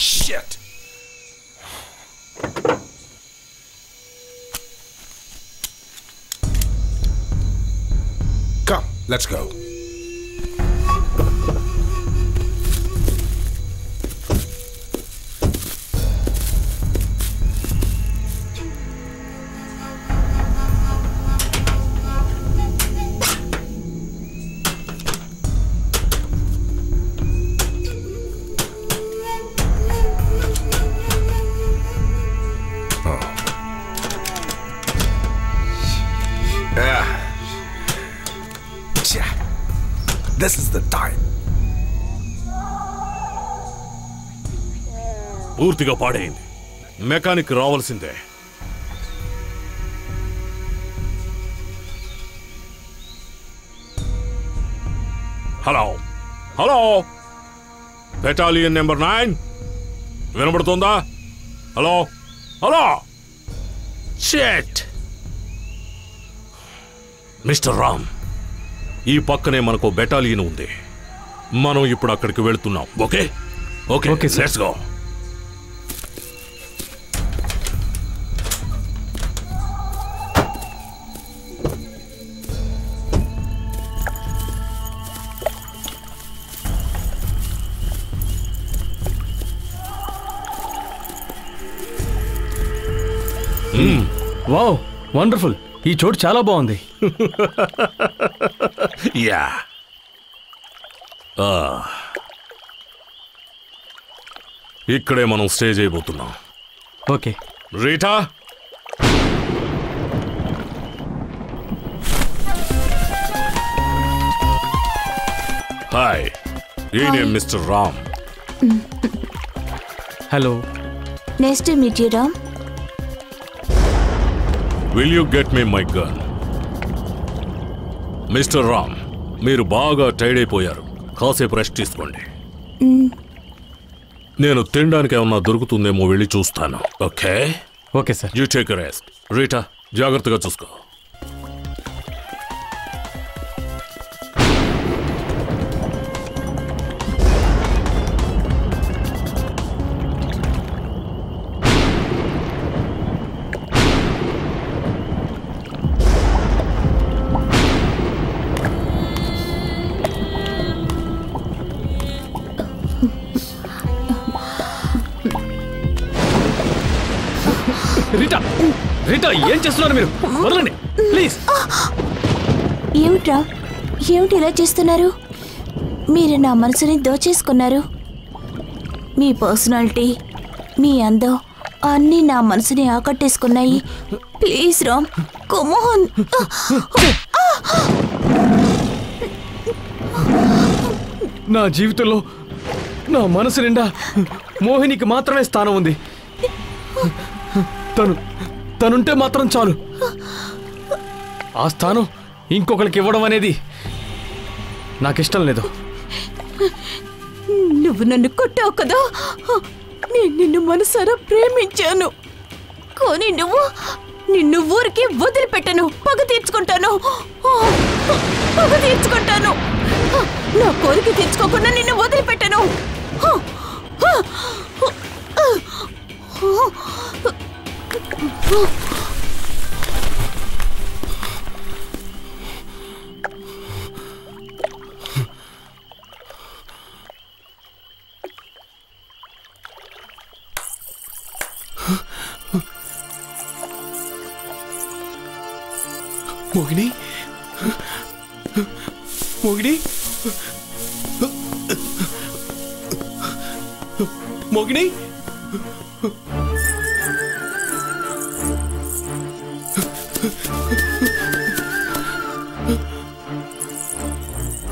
Shit. Come, let's go. This is the time. పూర్తిగా పాడైంది. మెకానిక్ రావాల్సిందే. హలో హలో, బెటాలియన్ నెంబర్ 9 వినబడుతుందా? Hello hello, shit. Mister Ram, ఈ పక్కనే మనకు బెటాలియన్ ఉంది. మనం ఇప్పుడు అక్కడికి వెళ్తున్నాం. Okay okay okay, let's go. Wow, wonderful. ఈ చోటు చాలా బాగుంది. యా, ఇక్కడే మనం స్టే చేయబోతున్నాం. ఓకే. Rita, hi. ఈయనే mister Ram. Hello. Nice to meet you Ram. Will you get me my gun? Mister Ram, మీరు బాగా టైర్డ్ అయిపోయారు. కాసేపు రెస్ట్ తీసుకోండి. నేను తినడానికి ఏమన్నా దొరుకుతుందేమో వెళ్ళి చూస్తాను. Okay okay sir. You take rest. Rita, జాగ్రత్తగా చూసుకో. రీటా, రీటా, ఏం చేస్తున్నారు మీరు? వదలండి ప్లీజ్. ఏమిట్రా, ఏమిటి ఇలా చేస్తున్నారు? మీరు నా మనసుని దోచేసుకున్నారు. మీ పర్సనాలిటీ, మీ అందం అన్నీ నా మనసుని ఆకట్టేసుకున్నాయి. Please Ram, come on. నా జీవితంలో నా మనసు నిండా మోహినికి మాత్రమే స్థానం ఉంది. తనుంటే మాత్రం చాలు. ఆ స్థానం ఇంకొకరికి ఇవ్వడం అనేది నాకిష్టం లేదు. నువ్వు నన్ను కొట్టావు కదా, నేను నిన్ను మనసారా ప్రేమించాను. కానీ నిన్ను ఊరికి వదిలిపెట్టను. పగ తీర్చుకుంటాను. నా కోరిక తీర్చుకోకుండా నిన్ను వదిలిపెట్టను. మోహిని, మోహిని, మోహిని,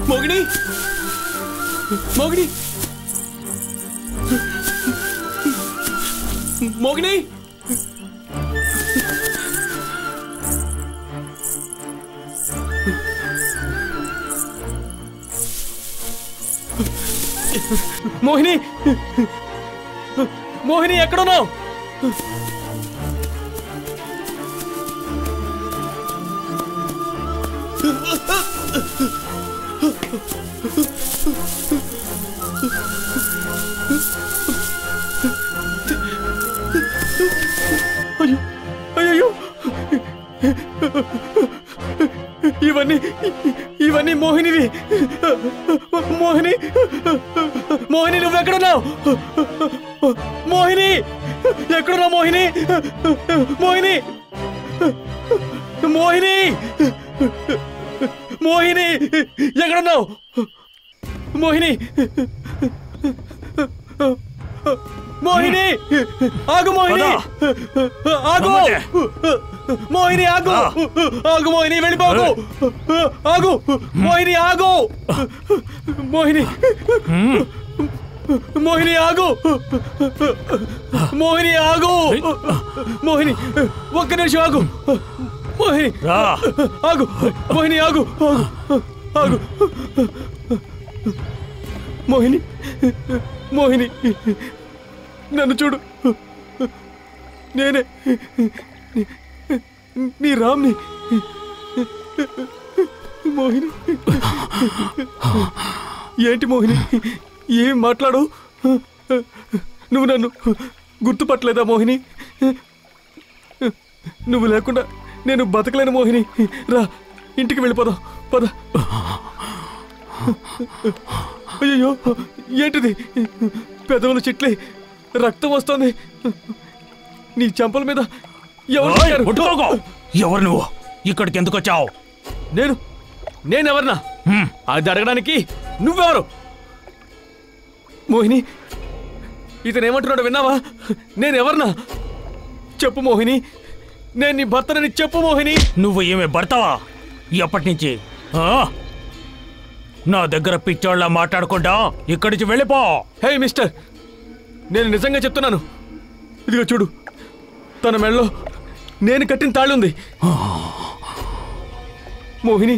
మోహిని, మోహిని, మోహిని. మోహిని, మోహిని ఎక్కడున్నావు? అయ్యో, ఇవన్నీ మోహినివి. మోహిని, మోహిని నువ్వెక్కడున్నావు? మోహిని ఎక్కడున్నావు? మోహిని, మోహిని, మోహిని, మోహిని ఎక్కడున్నావు? మోహిని, మోహిని ఆగు మోహిని ఆగు మోహిని ఆగు ఆగు మోహిని వెళ్ళిపోకు ఆగు మోహిని ఆగు మోహిని మోహిని ఆగు మోహిని ఆగు మోహిని ఒక్క నిమిషం ఆగు మోహిని ఆగు మోహిని ఆగు ఆగు మోహిని మోహిని నన్ను చూడు నేనే నీ రామ్ని మోహిని ఏంటి మోహిని ఏం మాట్లాడు నువ్వు నన్ను గుర్తుపట్టలేదా మోహిని నువ్వు లేకుండా నేను బతకలేను మోహిని రా ఇంటికి వెళ్ళిపోదాం పద అయ్యో ఏంటిది పెదవులు చిట్లే రక్తం వస్తోంది నీ చెంపల మీద ఎవరు నువ్వు ఇక్కడికి ఎందుకు వచ్చావు నేనెవరన్నా అది అడగడానికి నువ్వెవరు మోహిని ఇతను ఏమంటున్నాడు విన్నావా నేనెవరన్నా చెప్పు మోహిని నేను నీ భర్తనని చెప్పు మోహిని నువ్వు ఏమే భర్తవా ఎప్పటి నుంచి నా దగ్గర పిచ్చోళ్ళ మాట్లాడకుండా ఇక్కడి నుంచి వెళ్ళిపో హే మిస్టర్ నేను నిజంగా చెప్తున్నాను ఇదిగో చూడు తన మెడలో నేను కట్టిన తాళి ఉంది మోహిని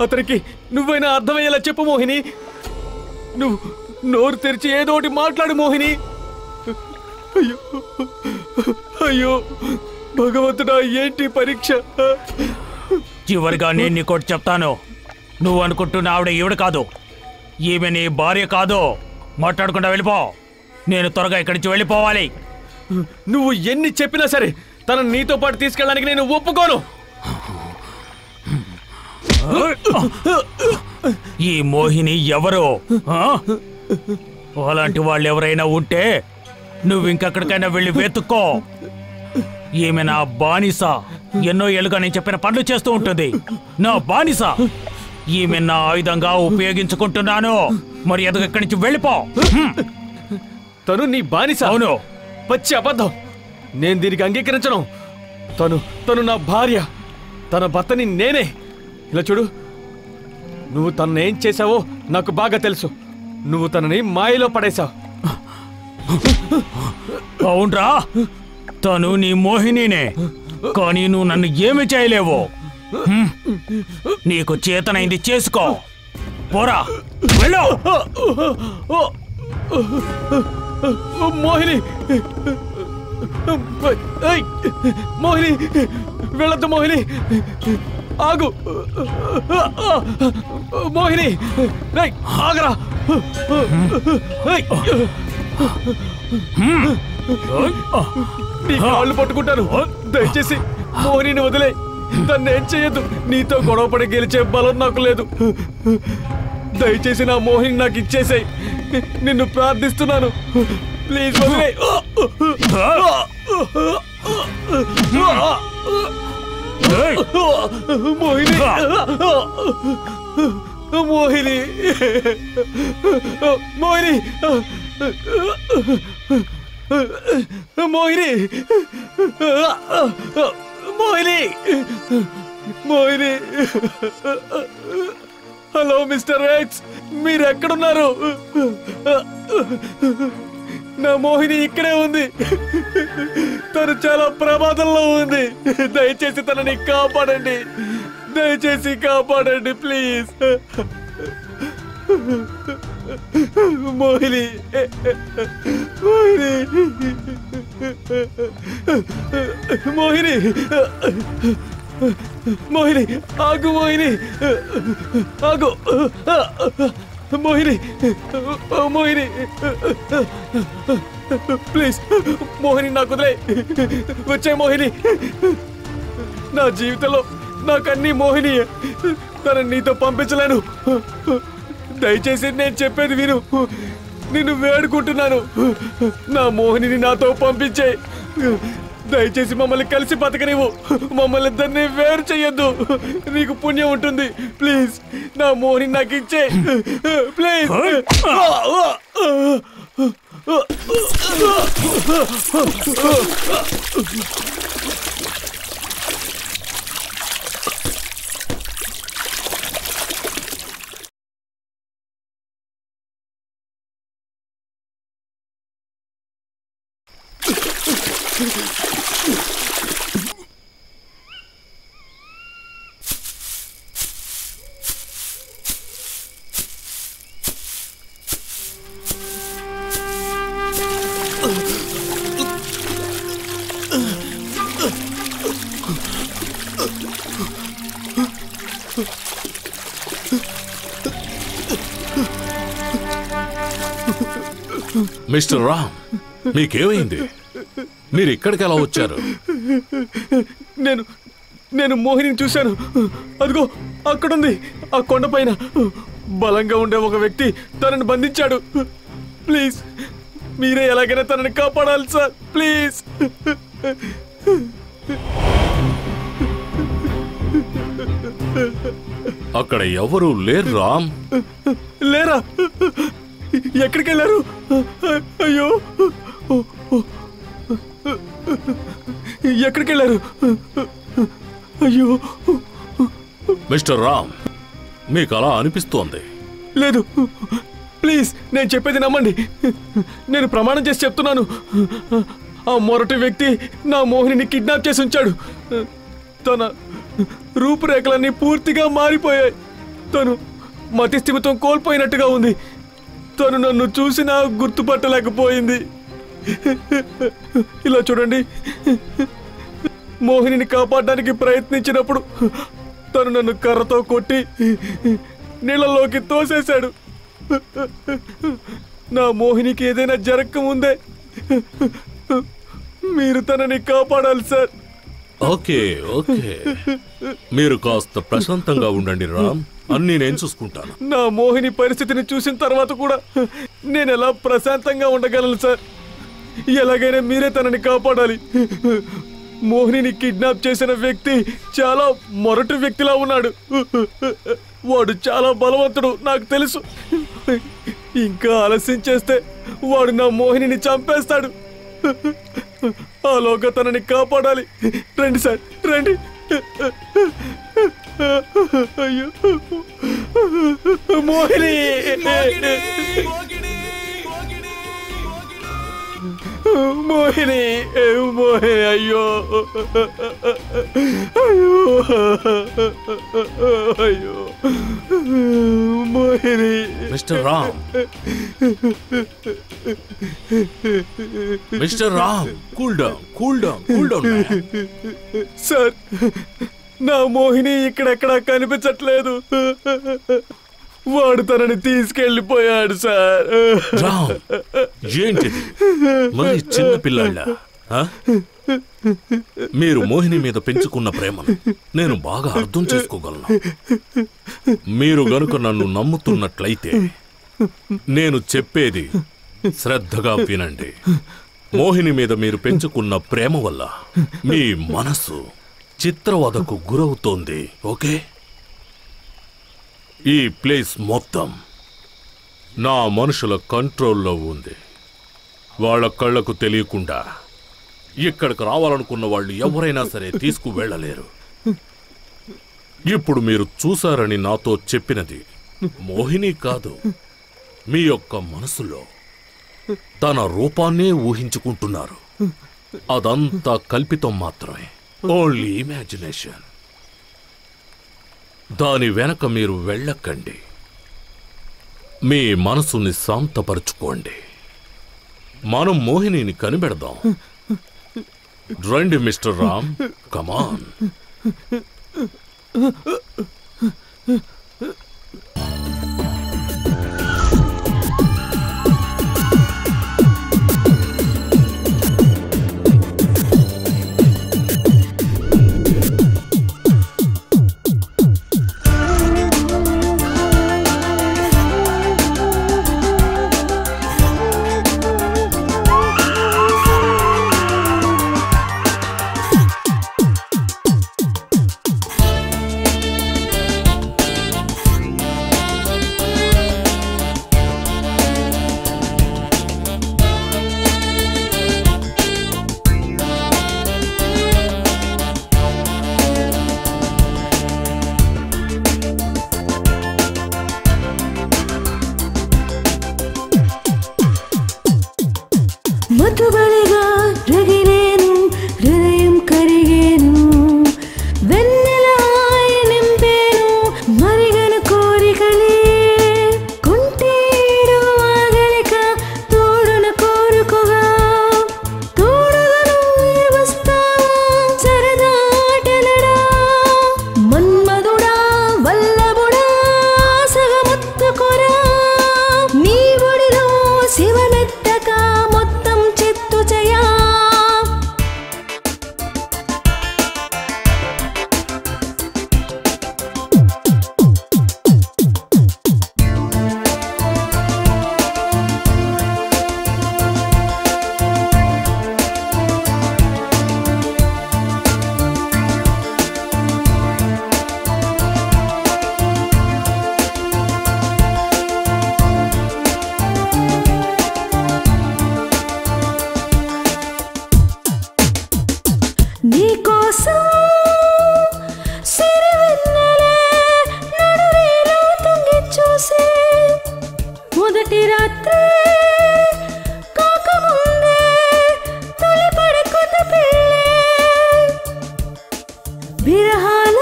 అతనికి నువ్వైనా అర్థమయ్యేలా చెప్పు మోహిని నువ్వు నోరు తెరిచి ఏదో ఒకటి మాట్లాడు మోహిని అయ్యో అయ్యో భగవంతుడా ఏంటి పరీక్ష చివరిగా నేను నీకోటి చెప్తాను నువ్వు అనుకుంటున్న ఆవిడ ఈవిడ కాదు ఈమె నీ భార్య కాదు మాట్లాడకుండా వెళ్ళిపో నేను త్వరగా ఇక్కడి నుంచి వెళ్ళిపోవాలి నువ్వు ఎన్ని చెప్పినా సరే తనని నీతో పాటు తీసుకెళ్ళడానికి నేను ఒప్పుకోను ఈ మోహిని ఎవరు అలాంటి వాళ్ళు ఎవరైనా ఉంటే నువ్వు ఇంకెక్కడికైనా వెళ్ళి వెతుక్కో ఈమె నా బానిస ఎన్నో ఏళ్ళుగా నేను చెప్పిన పనులు చేస్తూ ఉంటుంది నా బానిస ఈమె నా ఆయుధంగా ఉపయోగించుకుంటున్నాను మరి ఎదుగు ఇక్కడి నుంచి వెళ్ళిపో తను నీ బానిస అవును పచ్చి అబద్ధం నేను దీనికి అంగీకరించను తను నా భార్య తన భర్తని నేనే ఇలా చూడు నువ్వు తననేం చేశావో నాకు బాగా తెలుసు నువ్వు తనని మాయలో పడేశావు అవునరా తను నీ మోహినినే కానీ నువ్వు నన్ను ఏమి చేయలేవు నీకు చేతనైంది చేసుకో పోరా వెళ్ళు మోహిని మోహిని వెళ్ళొద్దు మోహిని ఆగు మోహిని ఆగరా నీ కాళ్ళు పట్టుకుంటాను దయచేసి మోహిని వదిలే తను ఏం చేయొద్దు నీతో గొడవపడి గెలిచే బలం నాకు లేదు దయచేసి నా మోహిని నాకు ఇచ్చేసాయి నిన్ను ప్రార్థిస్తున్నాను ప్లీజ్ వదిలే Mohini Mohini Mohini Mohini Mohini Mohini hello mister X మీరు ఎక్కడున్నారు నా మోహిని ఇక్కడే ఉంది తను చాలా ప్రమాదంలో ఉంది దయచేసి తనని కాపాడండి దయచేసి కాపాడండి ప్లీజ్ మోహిని మోహిని మోహిని మోహిని ఆగు మోహిని ఆగు మోహిని మోహిని ప్లీజ్ మోహిని నాకు వదిలే వచ్చే మోహిని నా జీవితంలో నాకన్నీ మోహిని తనని నీతో పంపించలేను దయచేసి నేను చెప్పేది విను నిన్ను వేడుకుంటున్నాను నా మోహిని నాతో పంపించే దయచేసి మమ్మల్ని కలిసి బతకనివ్వు మమ్మల్ని ఇద్దరిని వేరు చెయ్యొద్దు నీకు పుణ్యం ఉంటుంది ప్లీజ్ నా మోహిని నాకు ఇచ్చే ప్లీజ్ మిస్టర్ రామ్, మీకేమైంది? మీరు ఇక్కడికి ఎలా వచ్చారు? నేను మోహినిని చూశాను. అదిగో అక్కడుంది, ఆ కొండపైన బలంగా ఉండే ఒక వ్యక్తి తనని బంధించాడు. ప్లీజ్ మీరే ఎలాగైనా తనని కాపాడాలి సార్, ప్లీజ్. అక్కడ ఎవరు లేరు రామ్. లేరా? ఎక్కడికి వెళ్ళారు? అయ్యో, ఎక్కడికి వెళ్ళారు? అయ్యో. మిస్టర్ రామ్, మీకు అలా అనిపిస్తోంది? లేదు, ప్లీజ్ నేను చెప్పేది నమ్మండి. నేను ప్రమాణం చేసి చెప్తున్నాను, ఆ మొరటి వ్యక్తి నా మోహిని కిడ్నాప్ చేసి ఉంచాడు. తన రూపురేఖలన్నీ పూర్తిగా మారిపోయాయి. తను మతిస్థిమితం కోల్పోయినట్టుగా ఉంది. తను నన్ను చూసినా గుర్తుపట్టలేకపోయింది. ఇలా చూడండి, మోహినిని కాపాడడానికి ప్రయత్నించినప్పుడు తను నన్ను కర్రతో కొట్టి నీళ్ళలోకి తోసేశాడు. నా మోహినికి ఏదైనా జరగకముందే మీరు తనని కాపాడాలి సార్. ఓకే ఓకే, మీరు కాస్త ప్రశాంతంగా ఉండండి రామ్, అన్నీ నేను చూసుకుంటాను. నా మోహిని పరిస్థితిని చూసిన తర్వాత కూడా నేను ఎలా ప్రశాంతంగా ఉండగలను సార్? ఎలాగైనా మీరే తనని కాపాడాలి. మోహిని కిడ్నాప్ చేసిన వ్యక్తి చాలా మొరటి వ్యక్తిలా ఉన్నాడు. వాడు చాలా బలవంతుడు, నాకు తెలుసు. ఇంకా ఆలస్యం చేస్తే వాడు నా మోహిని చంపేస్తాడు. ఆలోగా తనని కాపాడాలి. రండి సార్, రండి. అయ్యో మోహిని, మోహిని, మోహిని, అయ్యో అయ్యో అయ్యో Mohini. Mister Ram, mister Ram, cool down, cool down, cool down. Sir, నా మోహిని ఇక్కడెక్కడా కనిపించట్లేదు. వాడు తనని తీసుకెళ్ళిపోయాడు సార్. రామ్, ఏంటిది మరి చిన్న పిల్లాళ్ళ? మీరు మోహిని మీద పెంచుకున్న ప్రేమను నేను బాగా అర్థం చేసుకోగలను. మీరు గనుక నన్ను నమ్ముతున్నట్లయితే నేను చెప్పేది శ్రద్ధగా వినండి. మోహిని మీద మీరు పెంచుకున్న ప్రేమ వల్ల మీ మనసు చిత్రవదకు గురవుతోంది. ఓకే, ఈ ప్లేస్ మొత్తం నా మనుషుల కంట్రోల్లో ఉంది. వాళ్ళ కళ్ళకు తెలియకుండా ఇక్కడికి రావాలనుకున్న వాళ్ళు ఎవరైనా సరే తీసుకువెళ్ళలేరు. ఇప్పుడు మీరు చూశారని నాతో చెప్పినది మోహిని కాదు, మీ యొక్క మనసులో తన రూపాన్నే ఊహించుకుంటున్నారు. అదంతా కల్పితం మాత్రమే, ఓన్లీ ఇమాజినేషన్. దాని వెనక మీరు వెళ్ళకండి. మీ మనసుని శాంతపరుచుకోండి. మనం మోహినిని కనిపెడదాం. రండి మిస్టర్ రామ్, కమాన్. మతుబలిగా రగిలేను హృదయం కరిగేను వెన్నెల హాయి నింపేను మరిగను కోరికలే కుంటేడు ఆగలిక తోడున కోరుకోగా తోడుగను వస్తావా సరదా ఆటలడా మన్మధుడా వల్లభుడా ఆశగమత్తుకోరా నీ ఒడిలో శివమెత్తక మొత్తం చిత్తు చేయా నీకోసం సిరివెన్నెలే నడురేలో తొంగి చూసే మొదటి రాత్రి కాకముందే తొలిపడి కొత్త పెళ్ళే విరహాల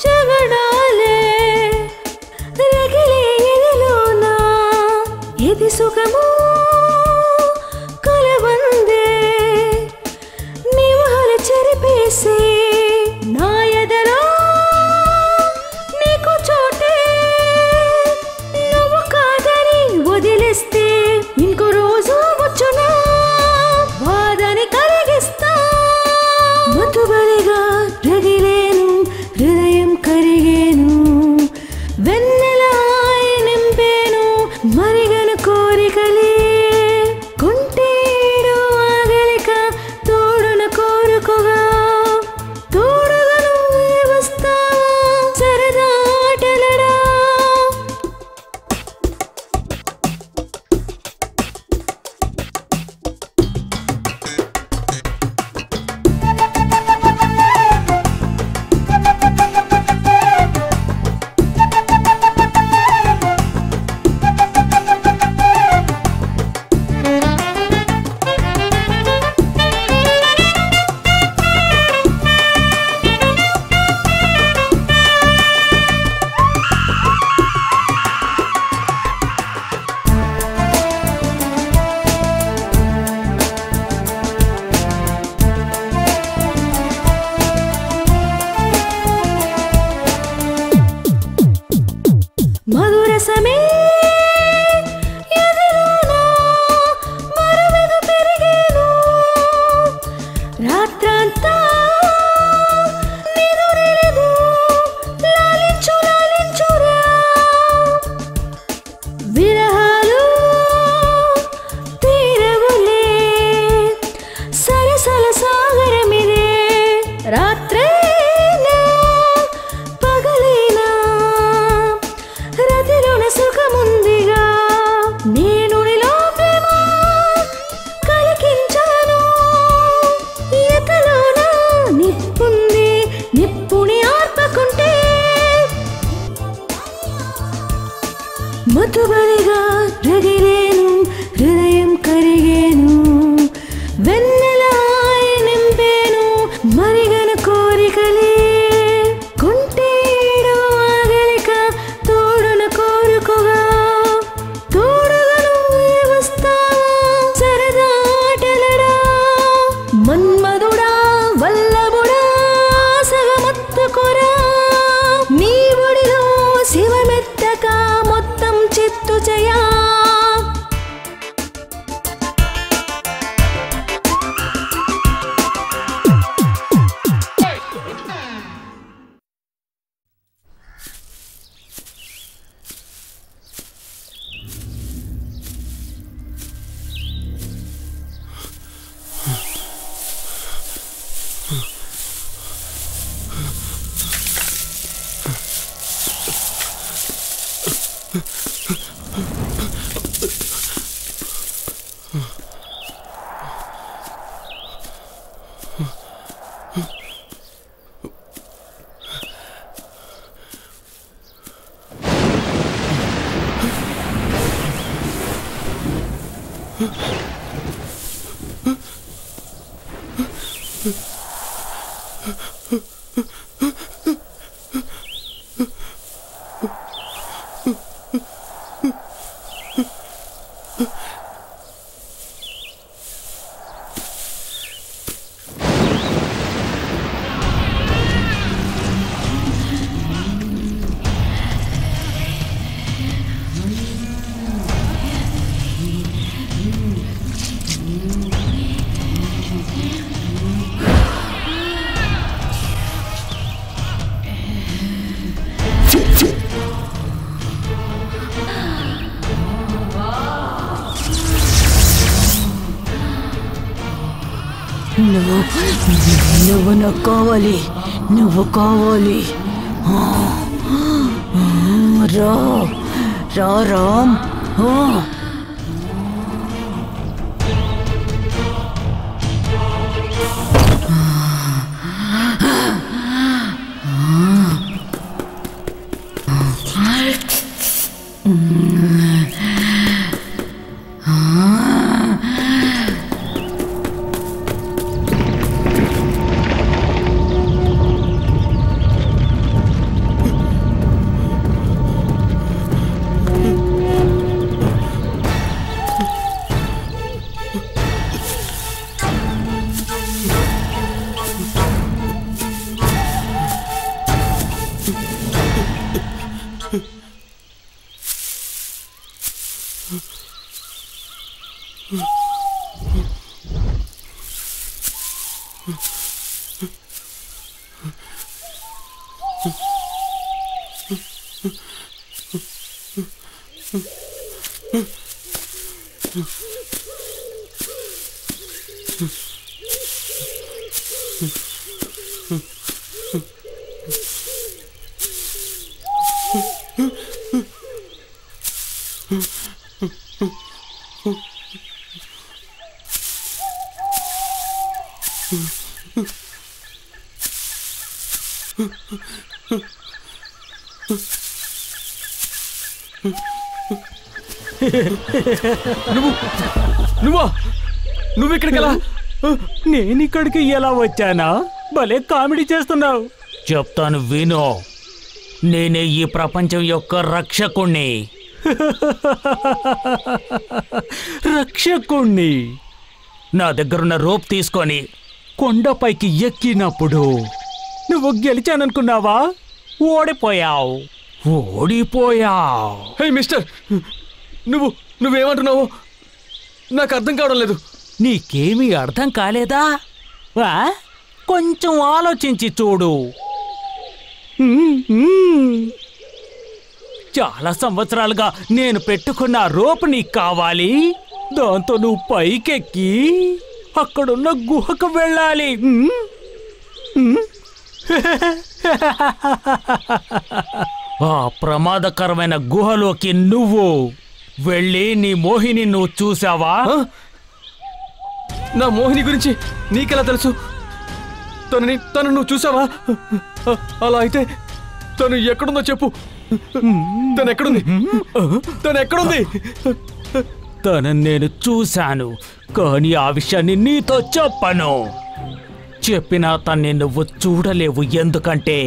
జగడాలే రగిలే ఎదలోన ఇది సుఖము కలవందే నీవహలు చెరిపేసి నా ఎదలో నీకు చోటే నువ్వు కాదని వదిలేస్తే ఇంకో రోజు వచ్చునా వాదని కరిగిస్తా మతుబలిగా రగిలేను హృదయం కరిగేను వెన్నెల హాయి నింపేను మరిగను కోరికలే కుంటేడు ఆగలిక తోడున కోరుకోగా తోడుగను వస్తావా సరదా ఆటలడా మధురసమే ఎదురునా మరువెను పెరిగేను రాత్రంతా నిదురెలదు లాలించు లాలించురా విరహాలు తీరవులే సరసల సాగరమిదే రాత్రేనా పగలేనా రతిలోన సుఖముందిగా నేను నీలో ప్రేమ కలికించాను ఎతలోన నిప్పుంది నిప్పుని ఆర్పకుంటే మతుబలిగా రగిలేను హృదయం కరిగేను వెన్నెల హాయి నింపేను మరిగను కోరికలే కుంటేడు ఆగలిక తోడున కోరుకోగా తోడుగను వస్తావా సరదా ఆటలడా మన్మధుడా వల్లభుడా ఆశగమత్తుకోరా నీ ఒడిలో శివమెత్తక మొత్తం చిత్తు చేయా నువ్వు నాకు కావాలి, నువ్వు కావాలి. రా రా రామ్. నువ్వు ఇక్కడికి ఎలా? నేను ఇక్కడికి ఎలా వచ్చానా? భలే కామెడీ చేస్తున్నావు. చెప్తాను వినో. నేనే ఈ ప్రపంచం యొక్క రక్షకుణ్ణి. రక్షకుణ్ణి. నా దగ్గరున్న రోప్ తీసుకొని కొండపైకి ఎక్కినప్పుడు నువ్వు గెలిచాననుకున్నావా? ఓడిపోయావు. Hey mister, నువ్వేమంటున్నావు? నాకు అర్థం కావడం లేదు. నీకేమీ అర్థం కాలేదా? కొంచెం ఆలోచించి చూడు. చాలా సంవత్సరాలుగా నేను పెట్టుకున్న రోప్ నీకు కావాలి. దాంతో నువ్వు పైకెక్కి అక్కడున్న గుహకు వెళ్ళాలి. ఆ ప్రమాదకరమైన గుహలోకి నువ్వు వెళ్ళి నీ మోహిని నువ్వు చూసావా? నా మోహిని గురించి నీకెలా తెలుసు? తను నువ్వు చూసావా? అలా అయితే తను ఎక్కడుందో చెప్పు. తను ఎక్కడుంది? తనని నేను చూశాను, కానీ ఆ విషయాన్ని నీతో చెప్పను. చెప్పినా తన్ని నువ్వు చూడలేవు. ఎందుకంటే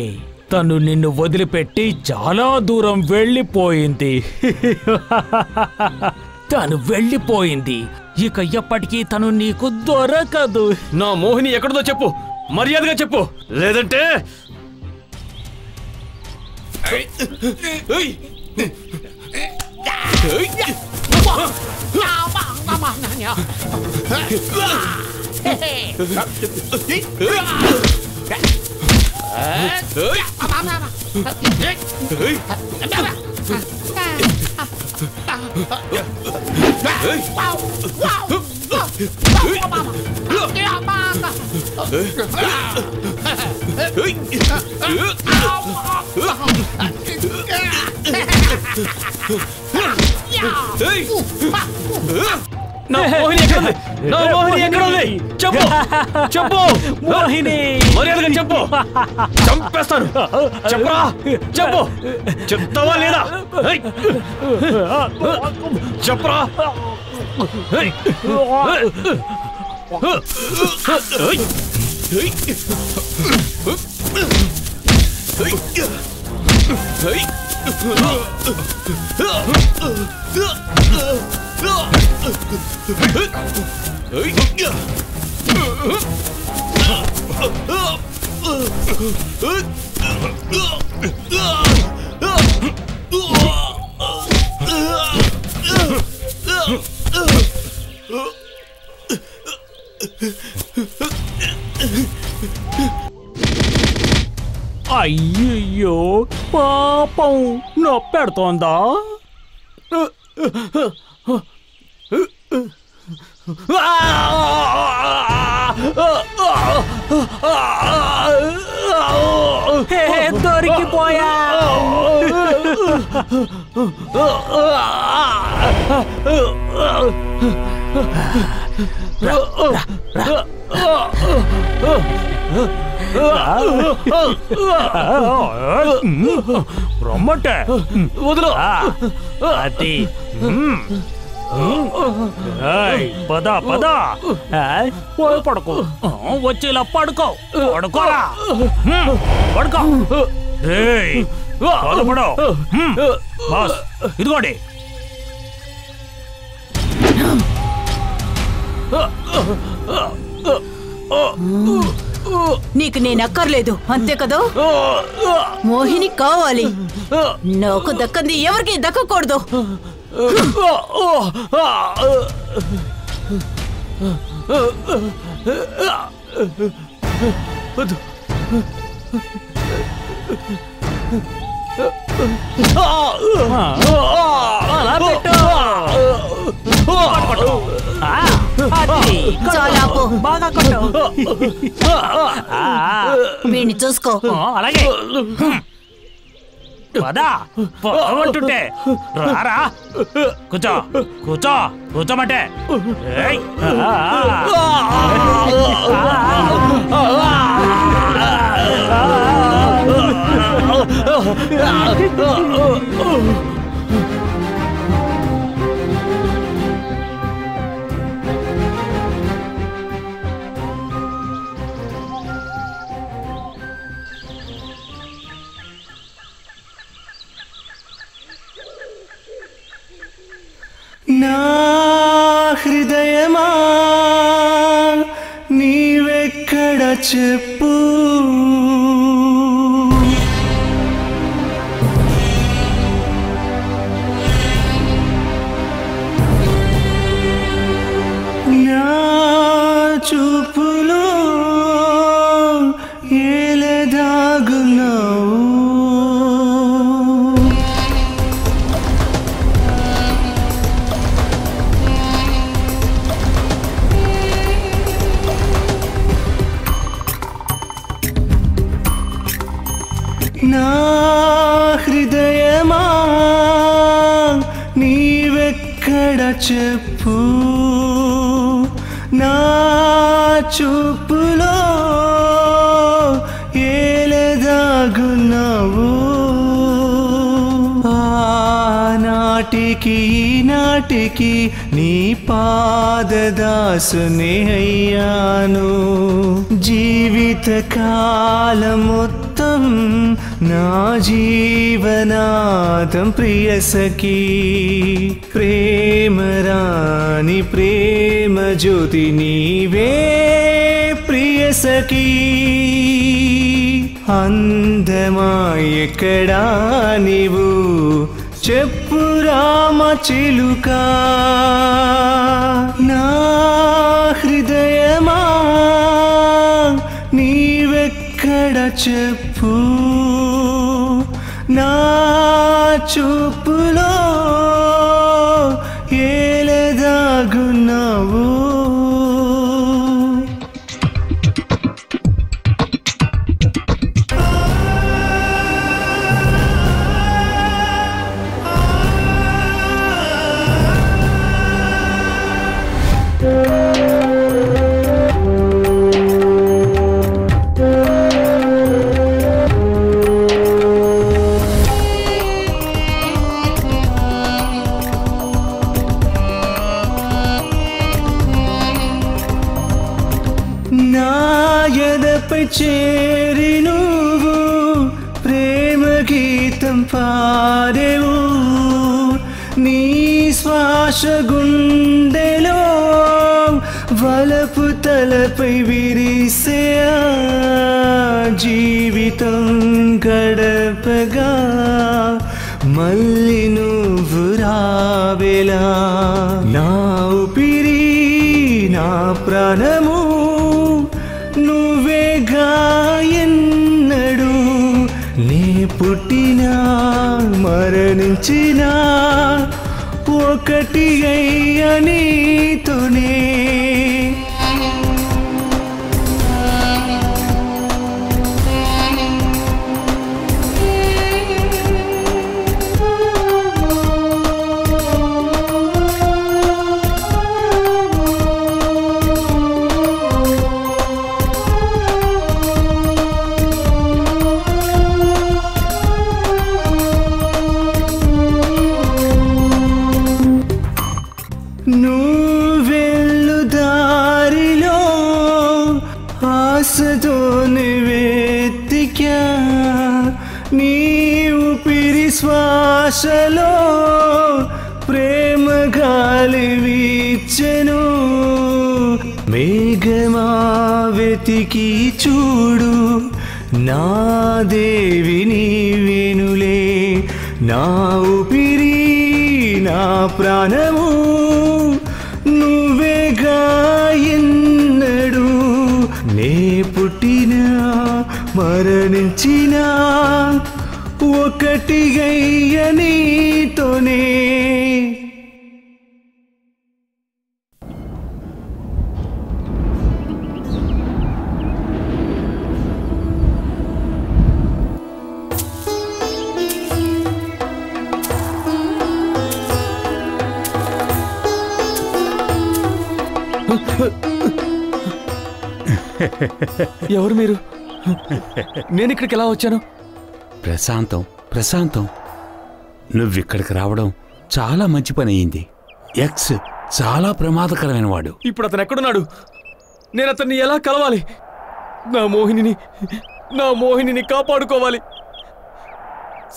తను నిన్ను వదిలిపెట్టి చాలా దూరం వెళ్ళిపోయింది. తను వెళ్ళిపోయింది. ఇక ఎప్పటికీ తను నీకు దొరకదు. నా మోహిని ఎక్కడుందో చెప్పు, మర్యాదగా చెప్పు, లేదంటే నా మోహిని ఎక్కడుంది? చెప్పు మోహిని, మర్యాదగా చెప్పు. చంపేస్తాను. చెప్పరా, చెప్పు. చెప్తావా లేదా? చెప్పరా. అయ్యయ్యో పాపం నొప్పెడుతోందా? దొరికిపోయా. రమ్మంటే వదులు. అది పద పద పడుకో. వచ్చి ఇలా పడుకో. పడుకోరా. పడుకో. పడు. బాస్ ఇదిగోండి. నీకు నేను అక్కర్లేదు అంతే కదా? మోహిని కావాలి. నాకు దక్కంది ఎవరికి దక్కకూడదు. బాగా కొట్టు. వీడిని చూసుకో. అలాగే పదా పోతుంటే రారా. కూర్చో కూర్చో కూర్చోమంటే. నా హృదయమా నీవెక్కడ చెప్పు. నా చూపులో ఏలదాగున్నావు. నా హృదయమా నీవెక్కడ చెప్పు. నా చూపులో ఏలదాగున్నావు. ఆనాటికి ఈనాటికి నీ పాదదాసునే అయ్యాను. జీవిత కాలం మొత్తం నా జీవనాదం ప్రియసఖీ. ప్రేమరాని ప్రేమ జ్యోతి నీవే ప్రియసఖీ. అందమా ఎక్కడా నీవు చెప్పు రామ చిలుక. నా హృదయమా నీవెక్కడ చెప్పు. నా చూపులో ఏలదాగున్నావు. ఎదపై చేరి నువ్వు ప్రేమ గీతం పాడేవు నీ శ్వాస గుండెలో వలపు తలపై విరిసే జీవితం గడపగా మళ్ళీ నువ్వు రావేలా నా ఊపిరి నా ప్రాణము నువ్వేగా ఎన్నడు నే పుట్టినా మరణించినా ఒకటి అయ్యా నీతోనే నువ్వెళ్ళు దారిలో ఆశతోనే వెతికా నీ ఊపిరి శ్వాసలో ప్రేమ గాలి వీచెను మేఘమా వెతికి చూడు నా దేవి నీవేనులే నా ఊపిరి నా ప్రాణము నువ్వేగా ఎన్నడు నే పుట్టినా మరణించినా ఒకటి అయ్య నీతోనే ఎవరు మీరు? నేను ఇక్కడికి ఎలా వచ్చాను? ప్రశాంతం నువ్విక్కడికి రావడం చాలా మంచి పని అయింది. ఎక్స్ చాలా ప్రమాదకరమైన వాడు. ఇప్పుడు అతను ఎక్కడున్నాడు? నేను అతన్ని ఎలా కలవాలి? నా మోహినిని కాపాడుకోవాలి.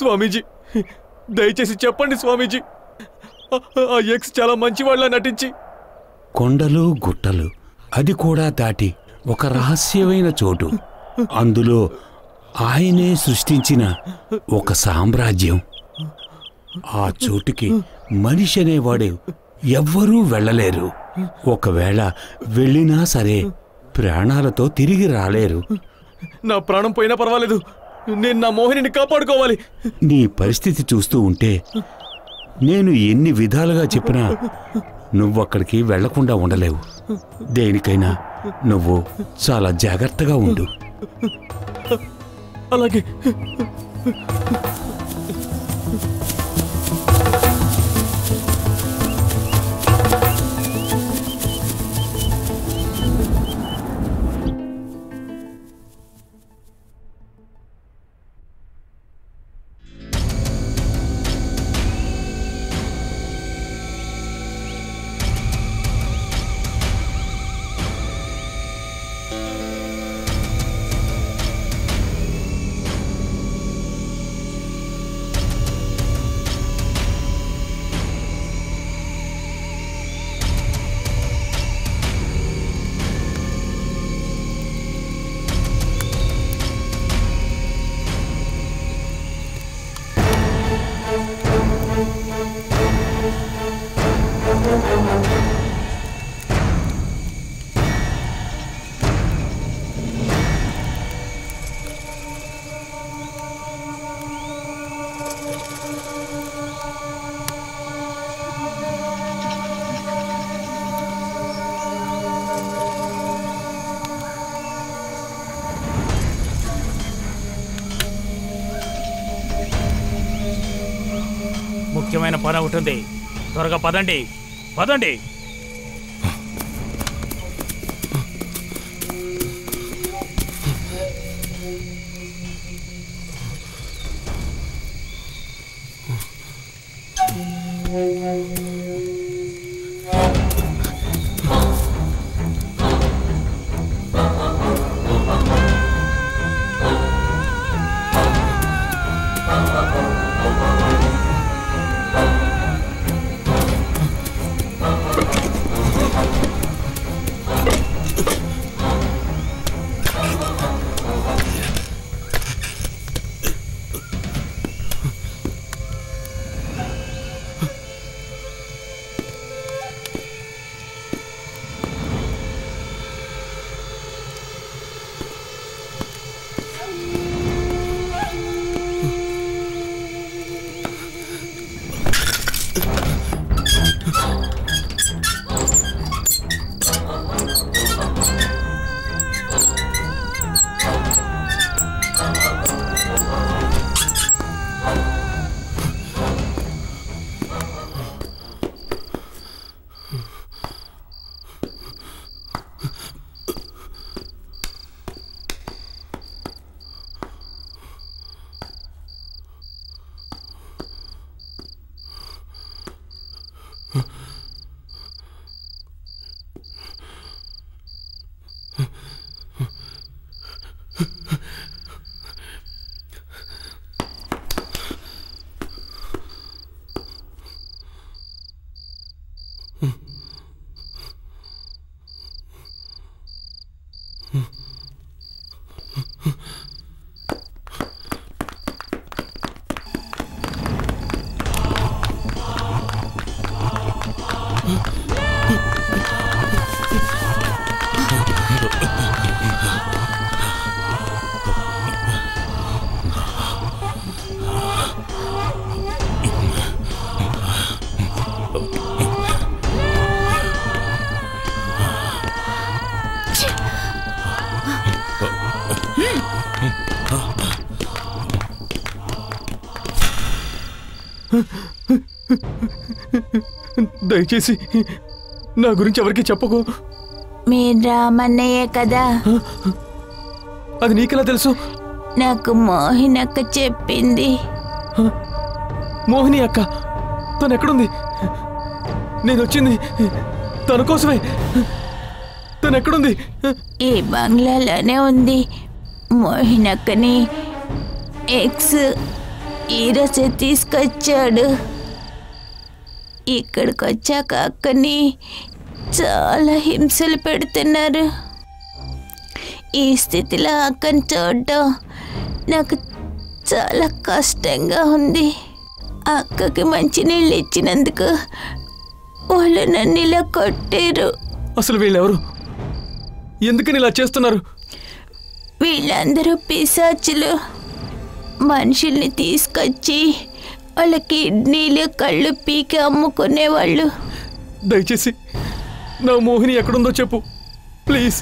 స్వామీజీ, దయచేసి చెప్పండి స్వామీజీ. ఆ ఎక్స్ చాలా మంచివాళ్ళ నటించి కొండలు గుట్టలు అది కూడా దాటి ఒక రహస్యమైన చోటు, అందులో ఆయనే సృష్టించిన ఒక సామ్రాజ్యం. ఆ చోటుకి మనిషి అనేవాడు ఎవ్వరూ వెళ్ళలేరు. ఒకవేళ వెళ్ళినా సరే ప్రాణాలతో తిరిగి రాలేరు. నా ప్రాణం పోయినా పర్వాలేదు, నేను నా మోహినిని కాపాడుకోవాలి. నీ పరిస్థితి చూస్తూ ఉంటే నేను ఎన్ని విధాలుగా చెప్పినా నువ్వక్కడికి వెళ్లకుండా ఉండలేవు. దేనికైనా నువ్వు చాలా జాగ్రత్తగా ఉండు. అలాగే. ముఖ్యమైన పని ఉంటుంది, త్వరగా పదండి. దయచేసి నా గురించి ఎవరికి చెప్పకు. మీ రామన్నయ్యే కదా? అది నీకెలా తెలుసు? నాకు మోహినక్క చెప్పింది. మోహిని అక్క? తను ఎక్కడుంది? నేను వచ్చింది తన కోసమే. తను ఎక్కడుంది? ఈ బంగ్లాలోనే ఉంది. మోహినక్కని ఎక్స్ ఈరోజే తీసుకొచ్చాడు. ఇక్కడికి వచ్చాక అక్కని చాలా హింసలు పెడుతున్నారు. ఈ స్థితిలో అక్కని చూడడం నాకు చాలా కష్టంగా ఉంది. అక్కకి మంచినీళ్ళు ఇచ్చినందుకు వాళ్ళు నన్ను ఇలా కొట్టారు. అసలు వీళ్ళెవరు? ఎందుకని ఇలా చేస్తున్నారు? వీళ్ళందరూ పిశాచులు. మనుషుల్ని తీసుకొచ్చి వాళ్ళ కిడ్నీలు కళ్ళు పీకి అమ్ముకునేవాళ్ళు. దయచేసి నా మోహిని ఎక్కడుందో చెప్పు ప్లీజ్.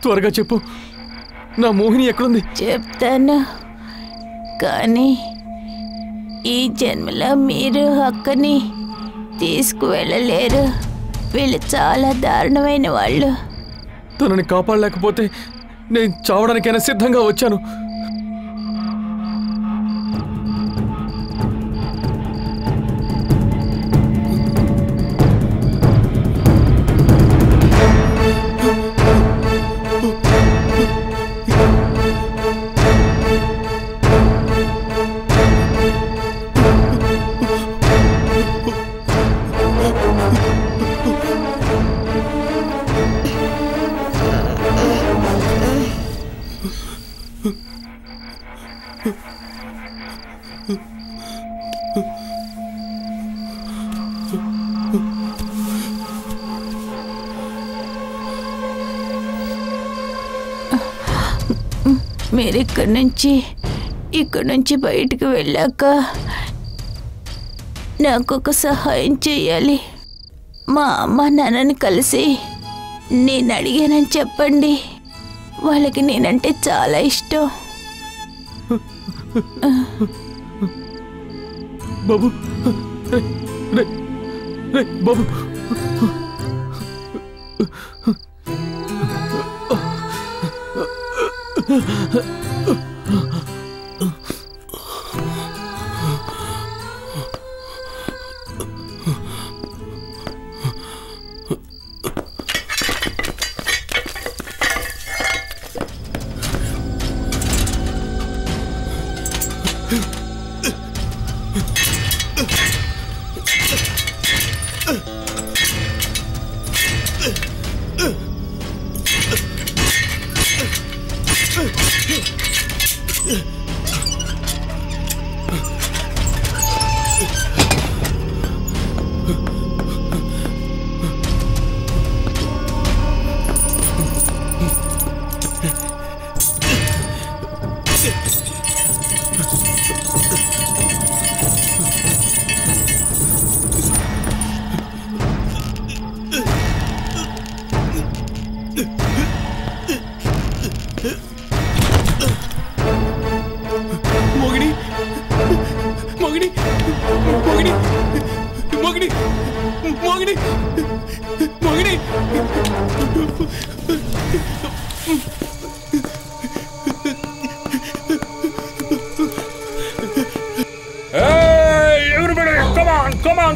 త్వరగా చెప్పు, నా మోహిని ఎక్కడుంది? చెప్తాను, కానీ ఈ జన్మలో మీరు అక్కని తీసుకువెళ్ళలేరు. వీళ్ళు చాలా దారుణమైన వాళ్ళు. తనని కాపాడలేకపోతే నేను చావడానికైనా సిద్ధంగా వచ్చాను. మీరు ఇక్కడి నుంచి బయటికి వెళ్ళాక నాకు ఒక సహాయం చేయాలి. మా అమ్మ నాన్నని కలిసి నేను అడిగానని చెప్పండి. వాళ్ళకి నేనంటే చాలా ఇష్టం. బాబు, బాబు,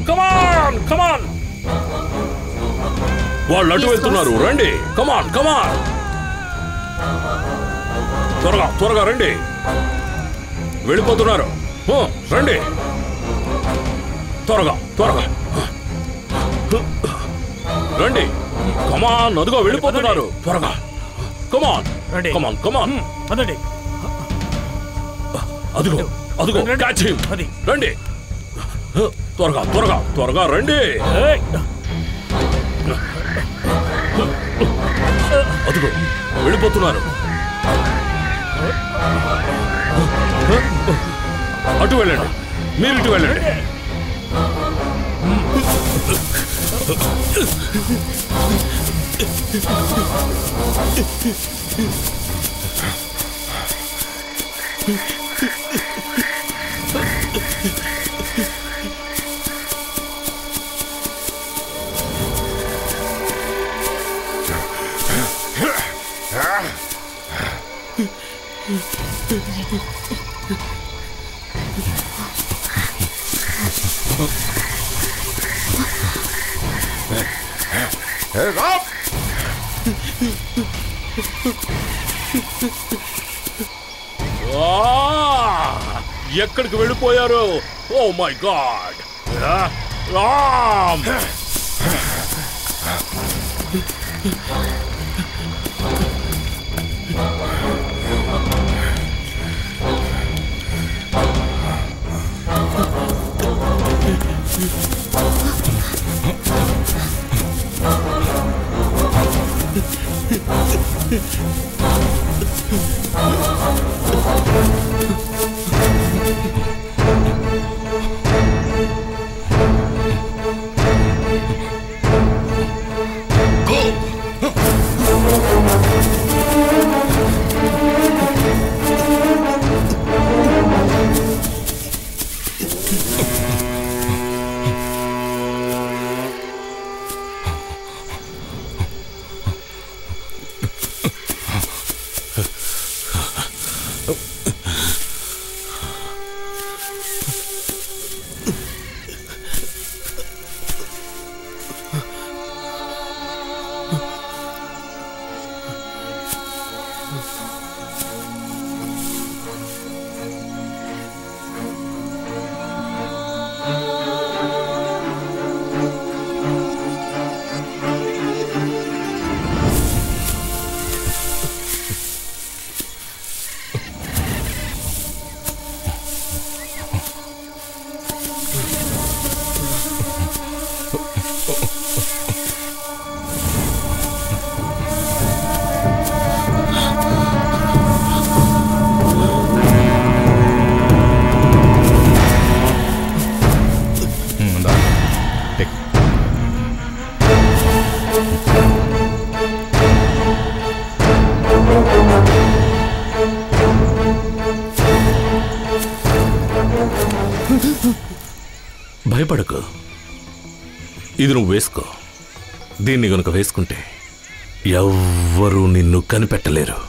కమాన్ కమాన్. వాళ్ళు అటు వెళ్తున్నారు, రండి. కమాన్ కమాన్, త్వరగా త్వరగా రండి. వెళ్ళిపోతున్నారు, రండి త్వరగా త్వరగా రండి. కమాన్, అదిగో వెళ్ళిపోతున్నారు, త్వరగా. కమాన్ కమాన్ కమాన్, అదిగో అదిగో క్యాచ్ హిమ్. రండి త్వరగా త్వరగా త్వరగా రండి. అదిగో వెళ్ళిపోతున్నారు. అటు వెళ్ళండి, మీరు ఇటు వెళ్ళండి. ఎక్కడికి వెళ్ళిపోయారు? Oh my God, Ram. భయపడకు, ఇది నువ్వు వేసుకో. దీన్ని గనుక వేసుకుంటే ఎవ్వరూ నిన్ను కనిపెట్టలేరు.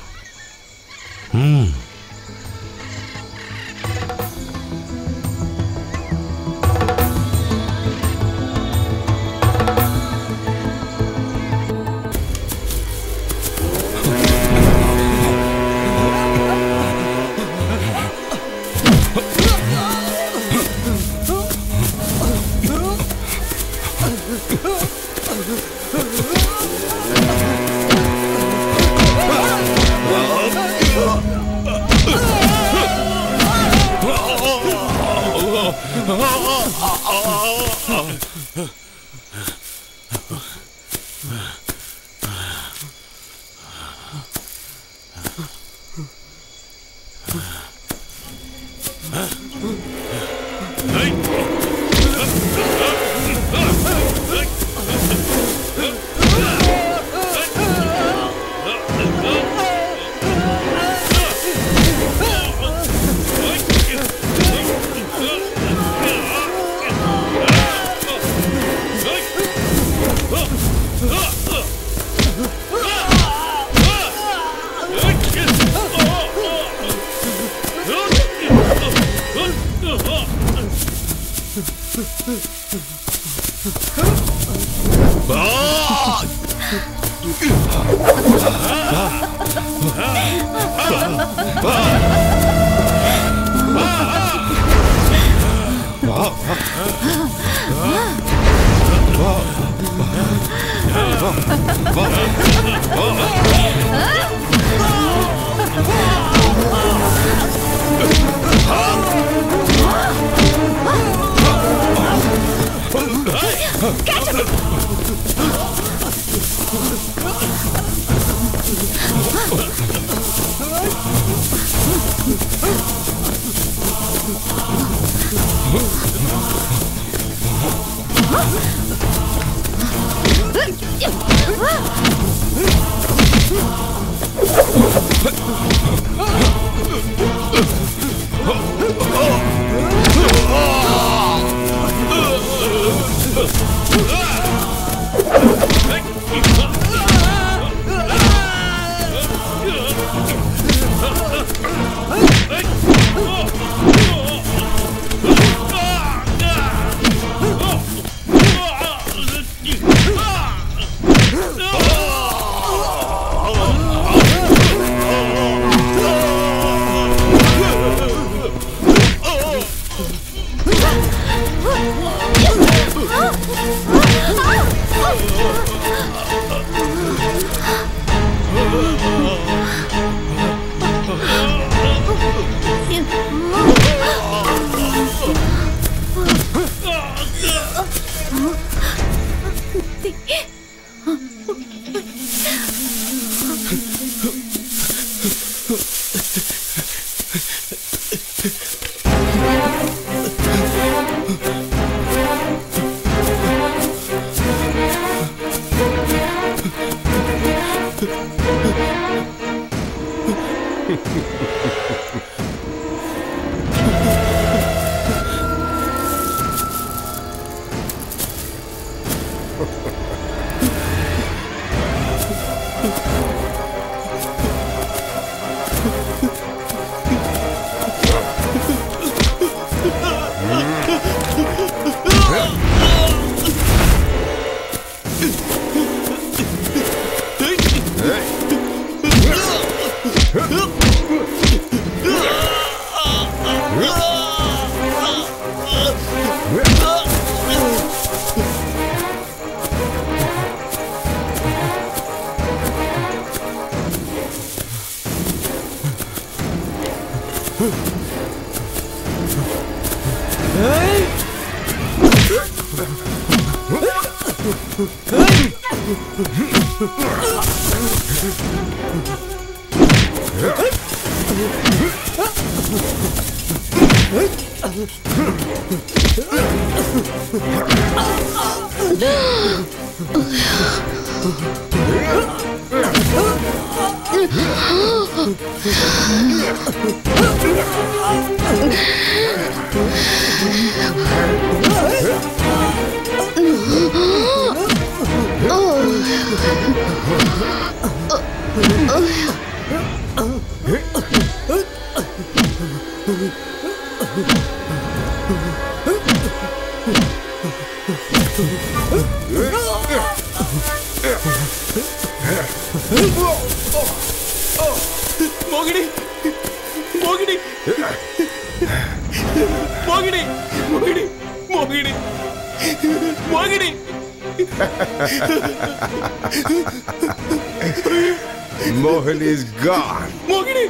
మోగిని మోగిని మోగిని మోగిని మోగిని మోగిని Mohan is gone. మోగిని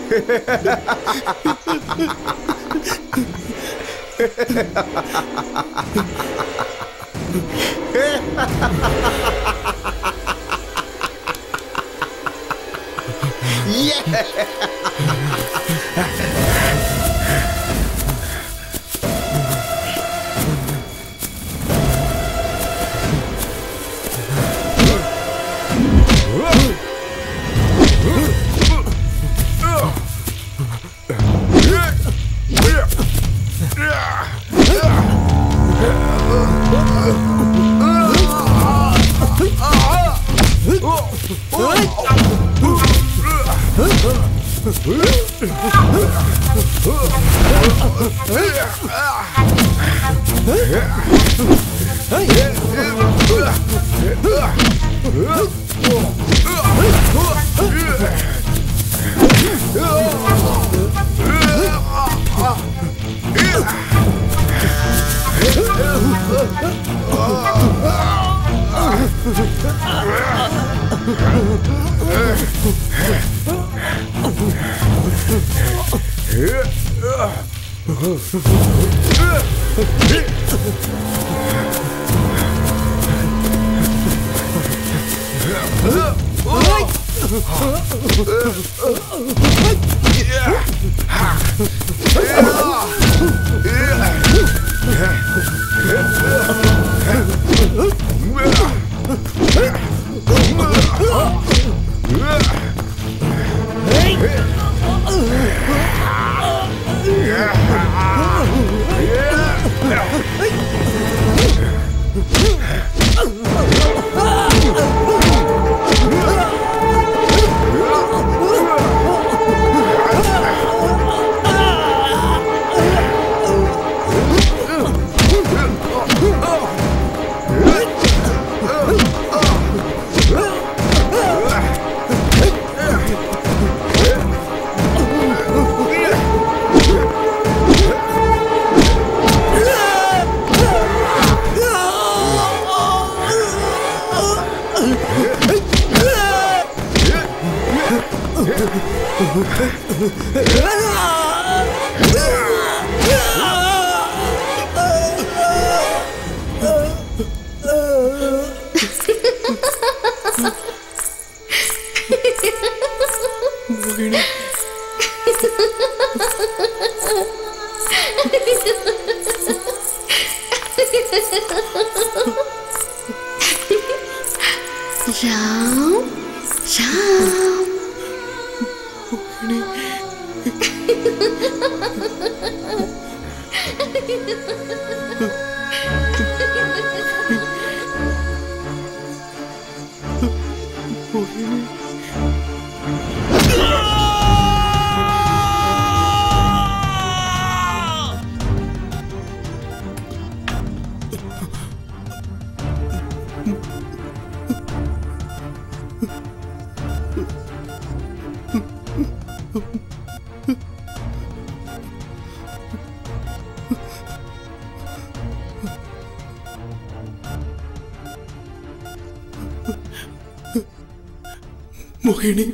Mohini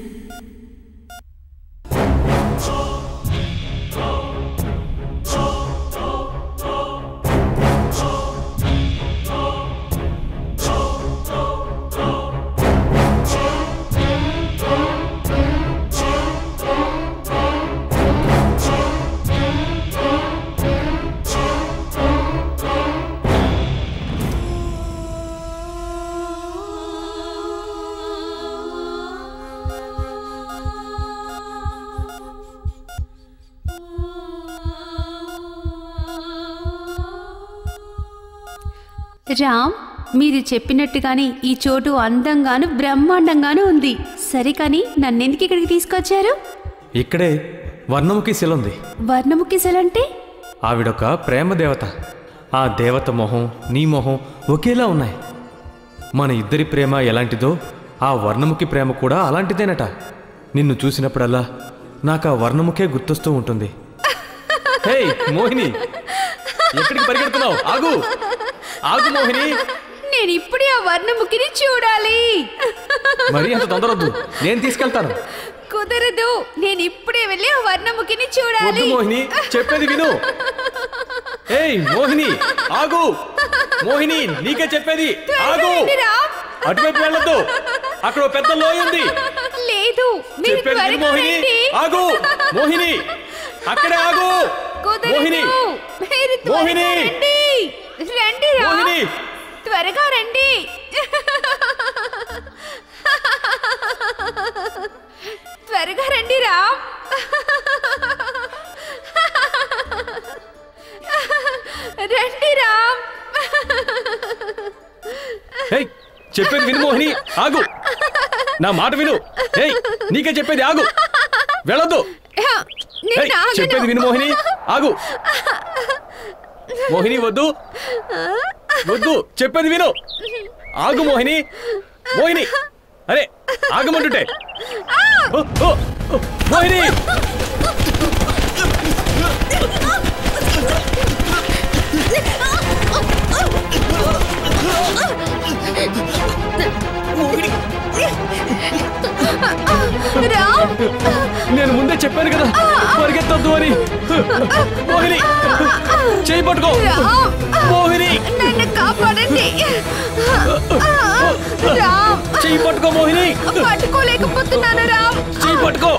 Ram, మీరు చెప్పినట్టుగానే ఈ చోటు అందంగాను బ్రహ్మాండంగాను ఉంది. సరే కానీ నన్నెందుకు ఇక్కడికి తీసుకొచ్చారు? ఇక్కడే వర్ణముఖి శిల ఉంది. వర్ణముఖి శిల అంటే? ఆవిడొక ప్రేమ దేవత. ఆ దేవత మొహం నీ మొహం ఒకేలా ఉన్నాయి. మన ఇద్దరి ప్రేమ ఎలాంటిదో ఆ వర్ణముఖి ప్రేమ కూడా అలాంటిదేనట. నిన్ను చూసినప్పుడల్లా నాకు ఆ వర్ణముఖే గుర్తొస్తూ ఉంటుంది. హే మోహిని, ఎక్కడికి పరిగెడుతున్నావు? ఆగు ఆగు మోహిని, నేను ఇప్పుడే ఆ వర్ణముఖిని చూడాలి. మరి అంత తొందరొద్దు, నేను తీసుకెళ్తాను. కుదరదు, నేను ఇప్పుడే వెళ్ళి ఆ వర్ణముఖిని చూడాలి. మోహిని, చెప్పేది విను. ఏయ్ మోహిని, ఆగు. మోహిని, నీకే చెప్పేది, ఆగు. అటువైపు వెళ్ళొద్దు, అక్కడ పెద్ద లోయ ఉంది. లేదు, చెప్పేది విను మోహిని, ఆగు. మోహిని, అక్కడే ఆగు. మోహిని, మోహిని, రండి మోహిని, త్వరగా రండి. త్వరగా రండి రామ్. రండి రామ్. చెప్పేది విను మోహిని, ఆగు. నా మాట విను. నీకే చెప్పేది, ఆగు. వెళ్ళొద్దు. చెప్పేది విను మోహిని, ఆగు. మోహిని వద్దు. వద్దు, చెప్పేది విను. ఆగు మోహిని, మోహిని, అరే ఆగమంటుంటే. మోహిని, నేను ముందే చెప్పాను కదా పరిగెత్తొద్దు అని. మోహిని చేయి పట్టుకో. మోహిని నన్ను కాపాడండి. రామ్ చేయి పట్టుకో. మోహిని పట్టుకోలేకపోతున్నాను. రామ్ చేయి పట్టుకో.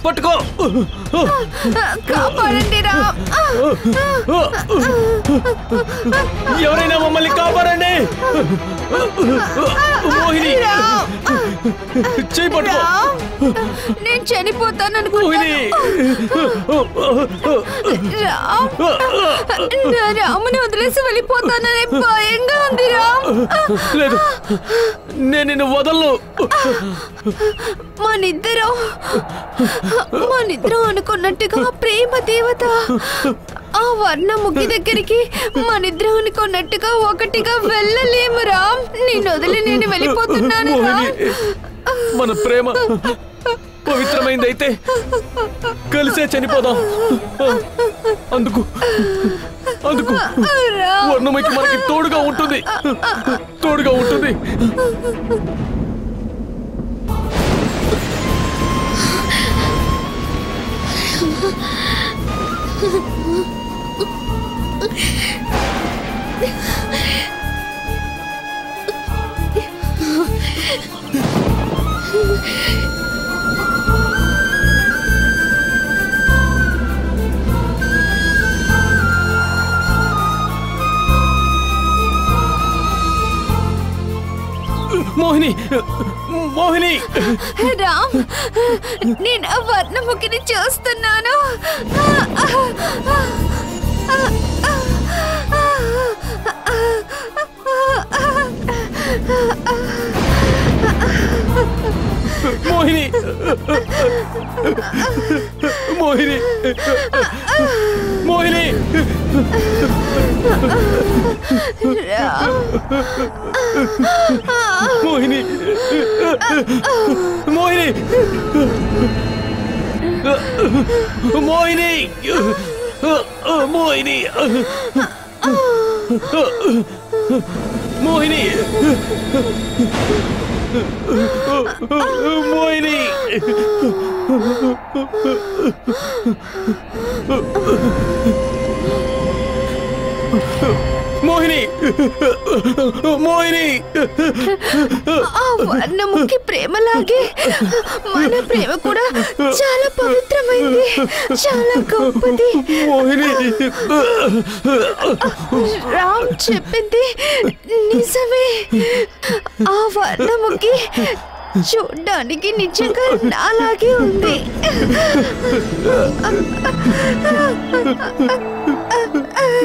పట్టుకో. కాపాడండి రామ్. ఎవరైనా మమ్మల్ని కాపాడండి. మోహిని చేయి పట్టుకో. నేను చనిపోతాను రాముని వదిలేసి వెళ్ళిపోతానని భయంగా ఉంది. రామ్ లేదు, నేను నిన్ను వదలను. మనిద్దరం అనుకున్నట్టుగా ప్రేమ దేవత ఆ వర్ణముఖి దగ్గరికి మనిద్దరం అనుకున్నట్టుగా ఒకటిగా వెళ్ళలేము. రామ్ నేను వదిలి నేను వెళ్ళిపోతున్నాను. మన ప్రేమ పవిత్రమైందైతే కలిసే చనిపోదాం. అందుకు అందుకు వర్ణముఖి మనకి తోడుగా ఉంటుంది, తోడుగా ఉంటుంది. మోహిని, మోహిని. రామ్ నేను ఆ వర్ణముఖిని చూస్తున్నాను. మోహిని, మోహిని, మోహిని. మోహిని, మోహిని, మోహిని, మోహిని, మోహిని, మోహిని. మోహిని, మోహిని. ఆ వర్ణముఖి ప్రేమలాగే మన ప్రేమ కూడా చాలా పవిత్రమైంది, చాలా గొప్పది. మోహిని, రామ్ చెప్పింది నిజమే. ఆ వర్ణముఖి చూడ్డానికి నిజంగా నాలాగే ఉంది.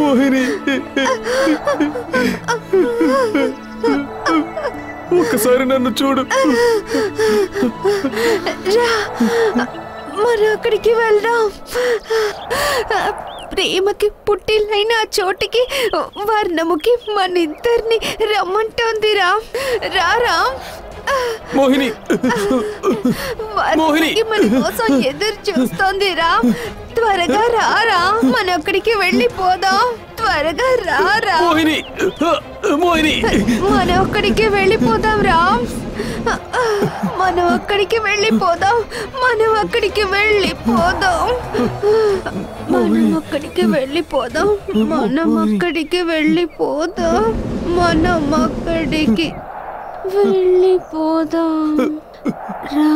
మోహిని, ఒకసారి నన్ను చూడు. రా మరి అక్కడికి వెళ్దాం. ప్రేమకి పుట్టిలైన ఆ చోటికి వర్ణముకి మనిద్దరిని రమ్మంటోంది. రామ్ రా. రామ్ మోహిని, మోహిని మన కోసం ఎదురు చూస్తోంది. రామ్ త్వరగా రా. మనం అక్కడికి వెళ్ళిపోదాం. త్వరగా రా. మోహిని, మోహిని. మనం అక్కడికి వెళ్ళిపోదాం. రామ్ మనం అక్కడికి వెళ్ళిపోదాం. మనం అక్కడికి వెళ్ళిపోదాం. మనం అక్కడికి వెళ్ళిపోదాం. మనం అక్కడికి వెళ్ళిపోదాం. మనం అక్కడికి వెళ్ళిపోదాం. రా.